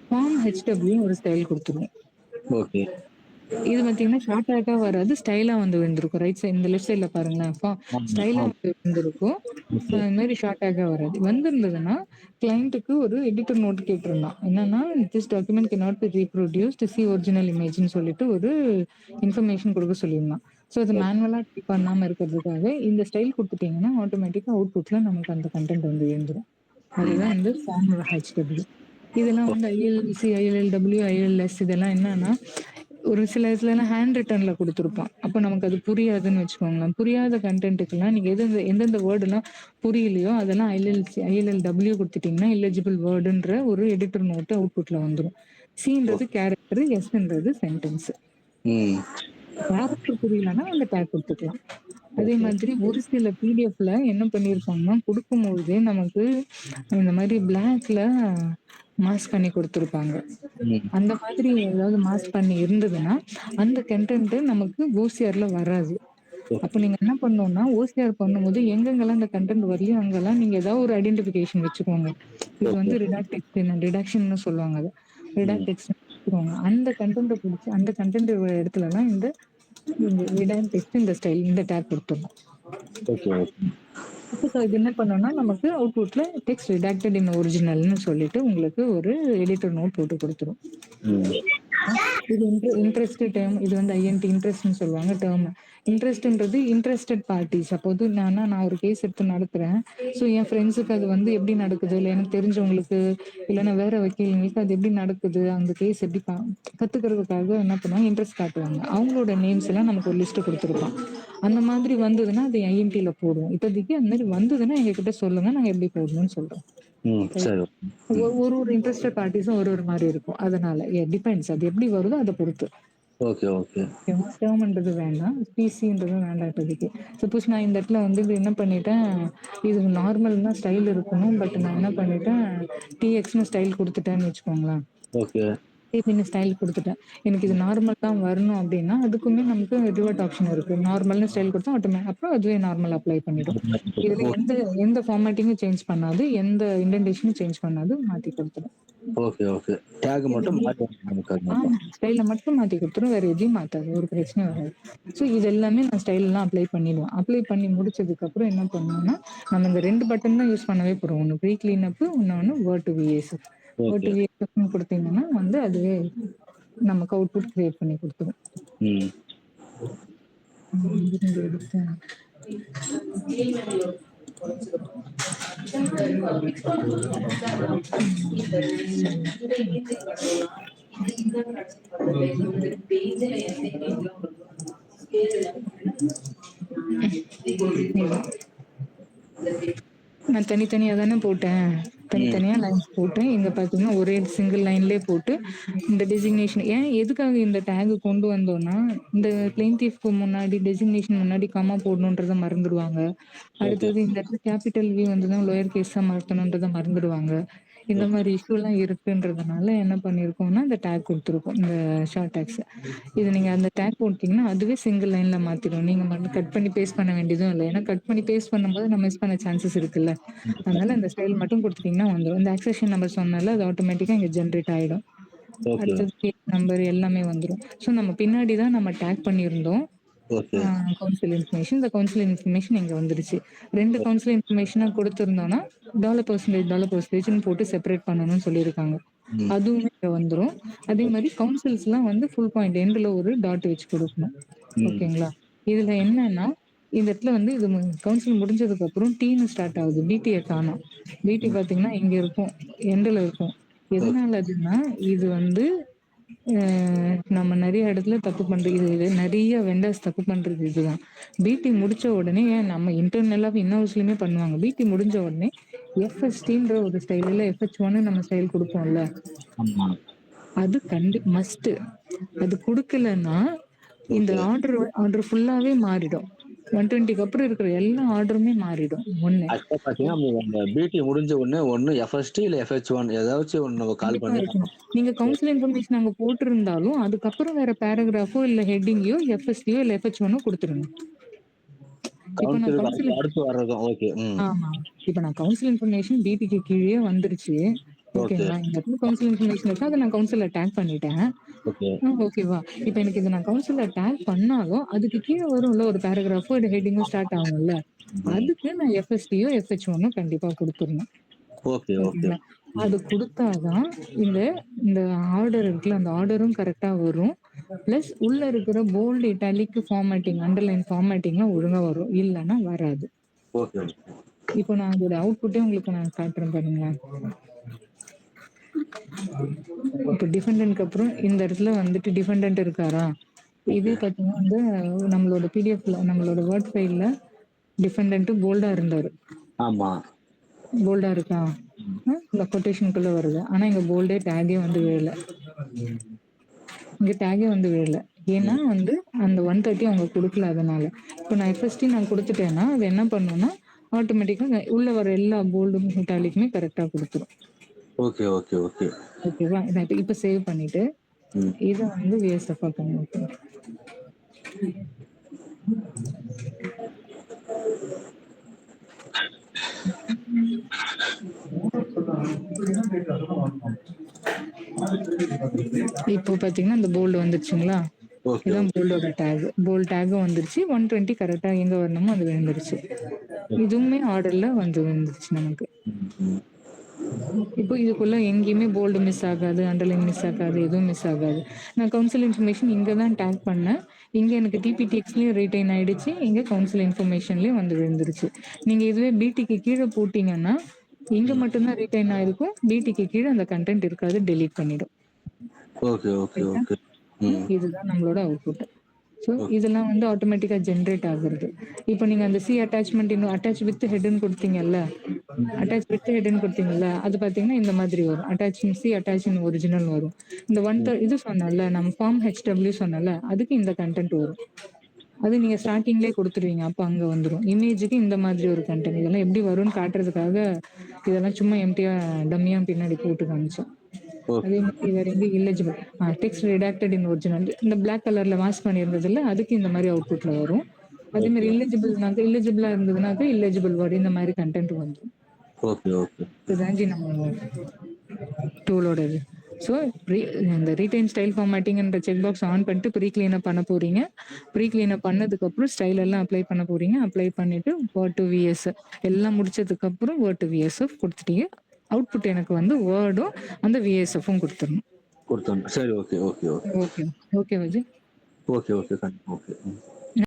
ஃபார்ம் HW ஒரு ஸ்டைல் கொடுத்துருவோம். ஓகே. இது பார்த்தீங்கன்னா, ஷார்ட் டேக்கா வராது. ஸ்டைலா வந்து விழுந்திருக்கும். ரைட் சைடு இந்த லெஃப்ட் சைடுல பாருங்களேன். ஆமா, ஸ்டைலா ஆமா. வந்து விழுந்திருக்கும். ஓகே. இந்த மாரி ஷார்ட் டேக்கா வராது. வந்திருந்ததுன்னா, கிளையன்ட்டுக்கு ஒரு எடிட்டர் நோட் கேட்டிருந்தான். என்னன்னா, "this document cannot be reproduced. See original இமேஜ்ன்னு" சொல்லிட்டு ஒரு இன்ஃபர்மேஷன் குடுக்க சொல்லியிருந்தான். ஸோ, அது ஓகே. மேனுவலா டைப் பண்ணாம இருக்கிறதுக்காக, இந்த ஸ்டைல் குடுத்துட்டீங்கன்னா, ஆட்டோமேட்டிக்கா அவுட்புட்ல நமக்கு அந்த கன்டென்ட் வந்து விழுந்துரும். ம். அதுதான் வந்து ஃபார்முலா HW. இதெல்லாம் வந்து ILC, ILLW, ILS இதெல்லாம் என்னன்னா, ஒரு சில இதுலலாம் ஹேண்ட் ரிட்டன்ல குடுத்துருப்பான். அப்ப நமக்கு அது புரியாதுன்னு வச்சுக்கோங்களேன். புரியாத கன்டென்ட்டுக்குலாம் நீங்க எந்தெந்த வேர்டுலாம் புரியலையோ, அதெல்லாம் ILLC, ILLW குடுத்துட்டீங்கன்னா, இல்லிஜிபிள் வேர்டுன்ற ஒரு எடிட்டர் நோட் அவுட்புட்ல வந்துரும். ஓ. Cன்றது கேரக்டர், Sன்றது சென்டென்ஸ். ம். கேரக்டர் புரியலன்னா அந்த டேக் குடுத்துக்கலாம். அதே ஓகே. மாதிரி ஒரு சில பிடிஎஃப்ல என்ன பண்ணியிருப்பாங்கன்னா, குடுக்கும்பொழுதே நமக்கு இந்த மாரி பிளாக்ல மாஸ்க் பண்ணி குடுத்துருப்பாங்க. ம். அந்த மாதிரி ஏதாவது மாஸ்க் பண்ணி இருந்ததுன்னா, அந்த கன்டென்ட் நமக்கு ஓசிஆர்ல வராது. அப்ப ஓகே. நீங்க என்ன பண்ணணும்னா, ஓசிஆர் பண்ணும்போது எங்கெங்கெல்லாம் அந்த கன்டென்ட் வரலையோ, அங்கெல்லாம் நீங்க ஏதாவது ஒரு ஐடென்டிஃபிகேஷன் வச்சுக்கோங்க. இது ஓகே. வந்து ரிடாக்ட் டெக்ஸ்ட் ரிடக்ஷன்னு சொல்லுவாங்க அத. ம். ரிடாக்ட் டெக்ஸ்ட் வச்சுக்கோங்க. அந்த கன்டென்ட்ட புடிச்சு அந்த கன்டென்ட் இடத்துலலாம் இந்த ரிடாக்ட் டெக்ஸ்ட் இந்த ஸ்டைல் இந்த டேக் குடுத்துடணும். Okay, okay. அப்ப இது என்ன பண்ணும்னா, நமக்கு அவுட்புட்ல டெக்ஸ்ட் ரிடாக்டட் இன் ஒரிஜினல்ன்னு சொல்லிட்டு உங்களுக்கு ஒரு எடிட்டர் நோட் போட்டு குடுத்துரும். ம். இது இன்ட்ரெஸ்ட் டேர்ம் இது வந்து ஐஎன்டி இன்ட்ரெஸ்ட்ன்னு சொல்லுவாங்க டேர்ம். இன்ட்ரெஸ்ட்ன்றது interested parties. அப்போது நான் ஒரு கேஸ் எடுத்து நடத்துறேன். ஸோ என் ஃப்ரெண்ட்ஸுக்கு அது வந்து எப்படி நடக்குது, இல்ல எனக்கு தெரிஞ்சவங்களுக்கு, இல்லன்னா வேற வக்கீல்ங்களுக்கு அது எப்படி நடக்குது, அந்த கேஸ் எப்படி கத்துக்கிறதுக்காக என்ன பண்ணுவாங்க, இன்ட்ரெஸ்ட் காட்டுவாங்க. அவங்களோட நேம்ஸ் எல்லாம் நமக்கு ஒரு லிஸ்ட் குடுத்துருப்பான். அந்த மாதிரி வந்ததுன்னா, அது ஐஎன்டில போடுவோம். இப்போதைக்கு அந்த மாதிரி வந்ததுன்னா எங்ககிட்ட சொல்லுங்க. நாங்க எப்படி போடணும்னு சொல்றோம். ம். சரி. ஒரு இன்ட்ரெஸ்டட் பார்ட்டிஸும் ஒரு மாரி இருக்கும். அதனால டிபெண்ட்ஸ். அது எப்படி வருதோ அத பொறுத்து. Okay, okay. டேர்ம்ன்றது வேண்டாம். பிசின்றதும் வேண்டாம் இப்போதைக்கு. சப்போஸ் நான் இந்த இடத்துல வந்து இது என்ன பண்ணிட்டேன், இது நார்மல்னா ஸ்டைல் இருக்கணும். பட் நான் என்ன பண்ணிட்டேன், டிஎக்ஸ்ன்னு ஸ்டைல் குடுத்துட்டேன்னு வச்சுக்கோங்களேன். ஓகே. டிபின்னு ஸ்டைல் குடுத்துட்டேன். எனக்கு இது நார்மல் தான் வரணும் அப்டின்னா, அதுக்குமே நமக்கு ரிவர்ட் ஆப்ஷன் இருக்கு. நார்மல்னு ஸ்டைல் குடுத்தா அப்புறம் அதுவே நார்மல் அப்ளை பண்ணிடும். இதுல எந்த எந்த ஃபார்மேட்டிங்கும் சேஞ்ச் பண்ணாது. எந்த இண்டென்டேஷனும் சேஞ்ச் பண்ணாது. மாத்தி குடுத்துடும். Okay, okay. டேக் மட்டும் மாத்தி நமக்கு அது மட்டும். ஆமா. ஸ்டைல மட்டும் மாத்தி குடுத்துரும். வேற எதையும் மாத்தாது. ஒரு பிரச்சனையும் வராது. ஸோ இது எல்லாமே நான் ஸ்டைல்லாம் அப்ளை பண்ணிடுவேன். அப்ளை பண்ணி முடிச்சதுக்கப்புறம் என்ன பண்ணுவேன்னா, நம்ம இந்த 2 பட்டன் தான் யூஸ் பண்ணவே போறோம். ஒண்ணு ப்ரீ கிளீனப், இன்னொன்னு word to VSF. Word okay. To விஎஸ்எஃப்ன்னு குடுத்தீங்கன்னா வந்து அதுவே நமக்கு அவுட்புட் கிரியேட் பண்ணி குடுத்துரும். ம். இங்க எடுத்தேன். நான் தனித்தனியா தானே போட்டேன். ம். தனித்தனியா லைன்ஸ் போட்டேன். இங்க பார்த்தீங்கன்னா, ஒரே சிங்கிள் லைன்லயே போட்டு, இந்த டெசிக்னேஷன் எதுக்காக இந்த டேக் கொண்டு வந்தோம்னா, இந்த பிளெயின்டிஃப்க்கு முன்னாடி டெசிக்னேஷன் முன்னாடி கமா போடணுன்றத மறந்துடுவாங்க. ஓகே. அடுத்தது இந்த இடத்துல கேப்பிட்டல் வி வந்துதான் லோயர் கேஸா மாத்தணுன்றத மறந்துடுவாங்க. இந்த ஓகே. மாரி இஷ்யூலாம் இருக்குன்றதுனால என்ன பண்ணியிருக்கோம்னா, இந்த டேக் குடுத்துருக்கோம். இந்த ஷார்ட் டேக்ஸ். இது நீங்க அந்த டேக் போட்டீங்கன்னா, அதுவே சிங்கிள் லைன்ல மாத்திடும். நீங்க மட்டும் கட் பண்ணி பேஸ்ட் பண்ண வேண்டியதும் இல்ல. ஏன்னா கட் பண்ணி பேஸ்ட் பண்ணும்போது நம்ம மிஸ் பண்ண சான்சஸ் இருக்குல்ல. அதனால இந்த ஸ்டைல் மட்டும் குடுத்துட்டீங்கன்னா வந்துரும். இந்த ஆக்செஷன் நம்பர் சொன்னேன்ல, அது ஆட்டோமேட்டிக்கா இங்க ஜெனரேட் ஆயிடும். ஓகே. அடுத்தது கேஸ் நம்பர் எல்லாமே வந்துரும். ஸோ நம்ம பின்னாடி தான் நம்ம டேக் பண்ணியிருந்தோம். ஓகே. Council information. இந்த கவுன்சில் இன்ஃபர்மேஷன் இங்க வந்துருச்சு. 2 கவுன்சில் இன்ஃபர்மேஷனா குடுத்திருந்தோம்னா, $%ன்னு போட்டு செப்பரேட் பண்ணணும்னு சொல்லியிருக்காங்க. ம். அதுவுமே இங்க வந்துரும். அதே மாரி கவுன்சில்ஸ்லாம் வந்து ஃபுல் பாயிண்ட் எண்டுல ஒரு டாட் வச்சு குடுக்கணும். ம். ஓகேங்களா? இதுல என்னன்னா, இந்த இடத்துல வந்து இது கவுன்சில் முடிஞ்சதுக்கு அப்புறம் டீன்னு ஸ்டார்ட் ஆகுது. பிடிய காணோம். பிடி ம். பார்த்தீங்கன்னா, இங்க இருக்கும். எண்டுல இருக்கும். ஓகே. எதனால அதுன்னா, இது வந்து அ நம்ம நெறைய இடத்துல தப்பு பண்றது இது நெறைய வெண்டர்ஸ் தப்பு பண்றது இதுதான். பிடி முடிச்ச உடனே நம்ம இன்டர்னலாவே ஹவுஸ்லயுமே பண்ணுவாங்க. பிடி முடிஞ்ச உடனே எஃப்எஸ்டின்ற ஒரு ஸ்டைல் இல்ல எஃப்ஹெச்1 நம்ம ஸ்டைல் குடுப்போம்ல. ஆமா. அது மஸ்ட். அது குடுக்கலன்னா, இந்த ஓகே. ஆர்டர் ஃபுல்லாவே மாறிடும். 120க்கு அப்புறம் இருக்கிற எல்லா ஆர்டருமே மாறிடும். 1 ஆக்சுவலா பாத்தீங்கன்னா, நம்ம அந்த பிடி முடிஞ்ச உடனே ஒண்ணு எஃப்எஸ்டி இல்ல எஃப்ஹெச்1 ஏதாச்சும் ஒண்ணு நம்ம கால் கண்டிப்பா பண்ணி இருக்கணும். நீங்க கவுன்சில் இன்ஃபர்மேஷன் அங்க போட்டிருந்தாலும், அதுக்கப்புறம் வேற பேராகிராஃபோ, இல்ல ஹெட்டிங்கயோ, எஃப்எஸ்டியோ இல்ல எஃப்ஹெச்1ஓ குடுத்துருங்க. இப்ப நான் கவுன்சிலுக்கு கவுன்சில் அடுத்து வர்றதும். ஓகே. ம். ஆமா. இப்ப நான் கவுன்சில் இன்ஃபர்மேஷன் பிபிக்கு கீழயே வந்துருச்சு. ஓகே. ஓகேங்களா? இந்த இடத்துல கவுன்சில் இன்ஃபர்மேஷன் இருக்கு. அத நான் கவுன்சில்ல டேக் பண்ணிட்டேன். ஓகே. ஓகேவா? இப்ப எனக்கு இத நான் கவுன்சில்ல டேக் பண்ணாலும், அதுக்கு கீழ வரும்ல ஒரு பேராகிராஃபோ, ஒரு ஹெட்டிங்கோ ஸ்டார்ட் ஆகும்ல. ம். அதுக்கு நான் எஃப்எஸ்டியோ, எஃப்ஹெச்1 கண்டிப்பா குடுத்துரணும். Okay, okay. ஓகேங்களா? அது குடுத்தா தான் இந்த இந்த ஆர்டர் இருக்குல்ல, அந்த ஆர்டரும் கரெக்ட்டா வரும். பிளஸ் உள்ள இருக்கிற போல்ட், இட்டாலிக் ஃபார்மேட்டிங், அண்டர்லைன் ஃபார்மேட்டிங்லாம் ஒழுங்கா வரும். இல்லன்னா வராது. ஓகே. இப்போ நான் அதோட அவுட்புட்டே உங்களுக்கு நான் காட்டுறேன் பாருங்களேன். இப்போ டிஃபெண்டன்ட்க்கு அப்புறம் இந்த இடத்துல வந்துட்டு டிஃபெண்டன்ட் இருக்காரா? இதே ஓகே. பார்த்தீங்கன்னா வந்து நம்மளோட பிடிஎஃப்ல நம்மளோட வேர்ட் ஃபைல்ல டிஃபெண்டன்ட் போல்டா இருந்தாரு. ஆமா. போல்டா இருக்கா? ம். இந்த கொட்டேஷனுக்குள்ள வருது. ஆனா இங்க போல்டே டேகே வந்து விழல. இங்க டேகே வந்து விழல. ஏன்னா ம். வந்து அந்த 130 அவங்க குடுக்கல அதனால. இப்போ நான் எஃப்எஸ்டி நான் குடுத்துட்டேன்னா, அது என்ன பண்ணும்னா, ஆட்டோமேட்டிக்கா உள்ள வர எல்லா போல்டும், இட்டாலிக்குமே கரெக்ட்டா குடுத்துரும். Okay, okay, okay. ஓகேவா? நான் இப்ப சேவ் பண்ணிட்டு, ம். இத வந்து விஎஸ்எஃப்பா கன்வெர்ட் பண்றேன். இப்போ பார்த்தீங்கன்னா, இந்த போல்டு வந்துருச்சுங்களா? ஓகே, இதான் ஓகே. போல்டோட டேக். போல்ட் டேகும் வந்துருச்சு. 120 கரெக்ட்டா எங்க வரணுமோ அது விழுந்துருச்சு. இதுவுமே ஆர்டர்ல வந்து விழுந்துருச்சு நமக்கு. ம், ம். இப்போ இதுக்குள்ள எங்கேயுமே போல்டு மிஸ் ஆகாது, அண்டர்லைன் மிஸ் ஆகாது, எதுவும் மிஸ் ஆகாது. நான் கவுன்சில் இன்ஃபர்மேஷன் இங்க தான் டேக் பண்ணேன். இங்க எனக்கு டிபிடிஎக்ஸ்லயும் ரீட்டைன் ஆயிடுச்சு. இங்க கவுன்சில் இன்ஃபர்மேஷன்லயும் வந்து விழுந்துருச்சு. நீங்க இதுவே பிடிக்கு கீழ போட்டீங்கன்னா, இங்க மட்டும் தான் ரீட்டைன் ஆயிருக்கும். பிடிக்கு கீழ அந்த கன்டென்ட் இருக்காது. டெலீட் பண்ணிடும். ஓகே, ஓகே, ரைட்டா? ஓகே. ம். இதுதான் நம்மளோட அவுட்புட். So okay. இதெல்லாம் வந்து ஆட்டோமேட்டிக்கா ஜெனரேட் ஆகுறது. இப்போ நீங்க அந்த சி அட்டாச்மெண்ட் இன்னும் அட்டாச் வித் ஹெட்ன்னு குடுத்தீங்கல்ல, அட்டாச் வித் ஹெட்ன்னு குடுத்தீங்கல்ல, அது பார்த்தீங்கன்னா இந்த மாதிரி வரும். அட்டாச் இன் சி, அட்டாச் இன் ஒரிஜினல் வரும். இந்த ம். இது சொன்னேன்ல, நம்ம ஃபார்ம் ஹெச்டபிள்யூ சொன்னேன்ல, அதுக்கு இந்த கன்டென்ட் வரும். அது நீங்க ஸ்டார்ட்டிங்லயே குடுத்துருவீங்க. அப்ப அங்க வந்துரும். இமேஜ்க்கு இந்த மாதிரி ஒரு கன்டென்ட். இதெல்லாம் எப்படி வரும்னு காட்டுறதுக்காக, இதெல்லாம் சும்மா எம்ப்டியா டம்மியா பின்னாடி போட்டு காமிச்சோம். ஓகே. அதே மாதிரி வேற எங்க இல்லிஜிபிள் டெக்ஸ்ட் ரிடாக்டட் இன் ஒரிஜினல் இந்த பிளாக் கலர்ல மாஸ்க் பண்ணியிருந்ததுல அதுக்கு இந்த மாதிரி அவுட்புட்ல வரும். அதே மாதிரி ஓகே. இல்லிஜிபிளா இருந்ததுனாக்க இல்லிஜிபிள் வேர்டு இந்த மாதிரி கண்டென்ட் வந்துடும். Okay, okay. இதுதான் ஜி நம்ம டூலோட இது. ஸோ இந்த ரீடைன் ஸ்டைல் ஃபார்மேட்டிங்ன்ற செக் பாக்ஸ் ஆன் பண்ணிட்டு ப்ரீ கிளீனப் பண்ண போறீங்க. ப்ரீ கிளீனப் பண்ணதுக்கு அப்புறம் ஸ்டைல் எல்லாம் அப்ளை பண்ண போறீங்க. அப்ளை பண்ணிட்டு வேர்ட் டு விஎஸ் எல்லாம் முடிச்சதுக்கு அப்புறம் வேர்ட் டு விஎஸ்எஃப் கொடுத்துட்டீங்க. அவுட்புட் எனக்கு வந்து வேர்டும் அந்த விஎஸ்எஃப்பும் கொடுத்துடணும். குடுத்தோம். சரி. Okay, okay, okay. Okay. Okay Vijay. Okay, okay. கண்டிப்பா. ஓகே. ம்.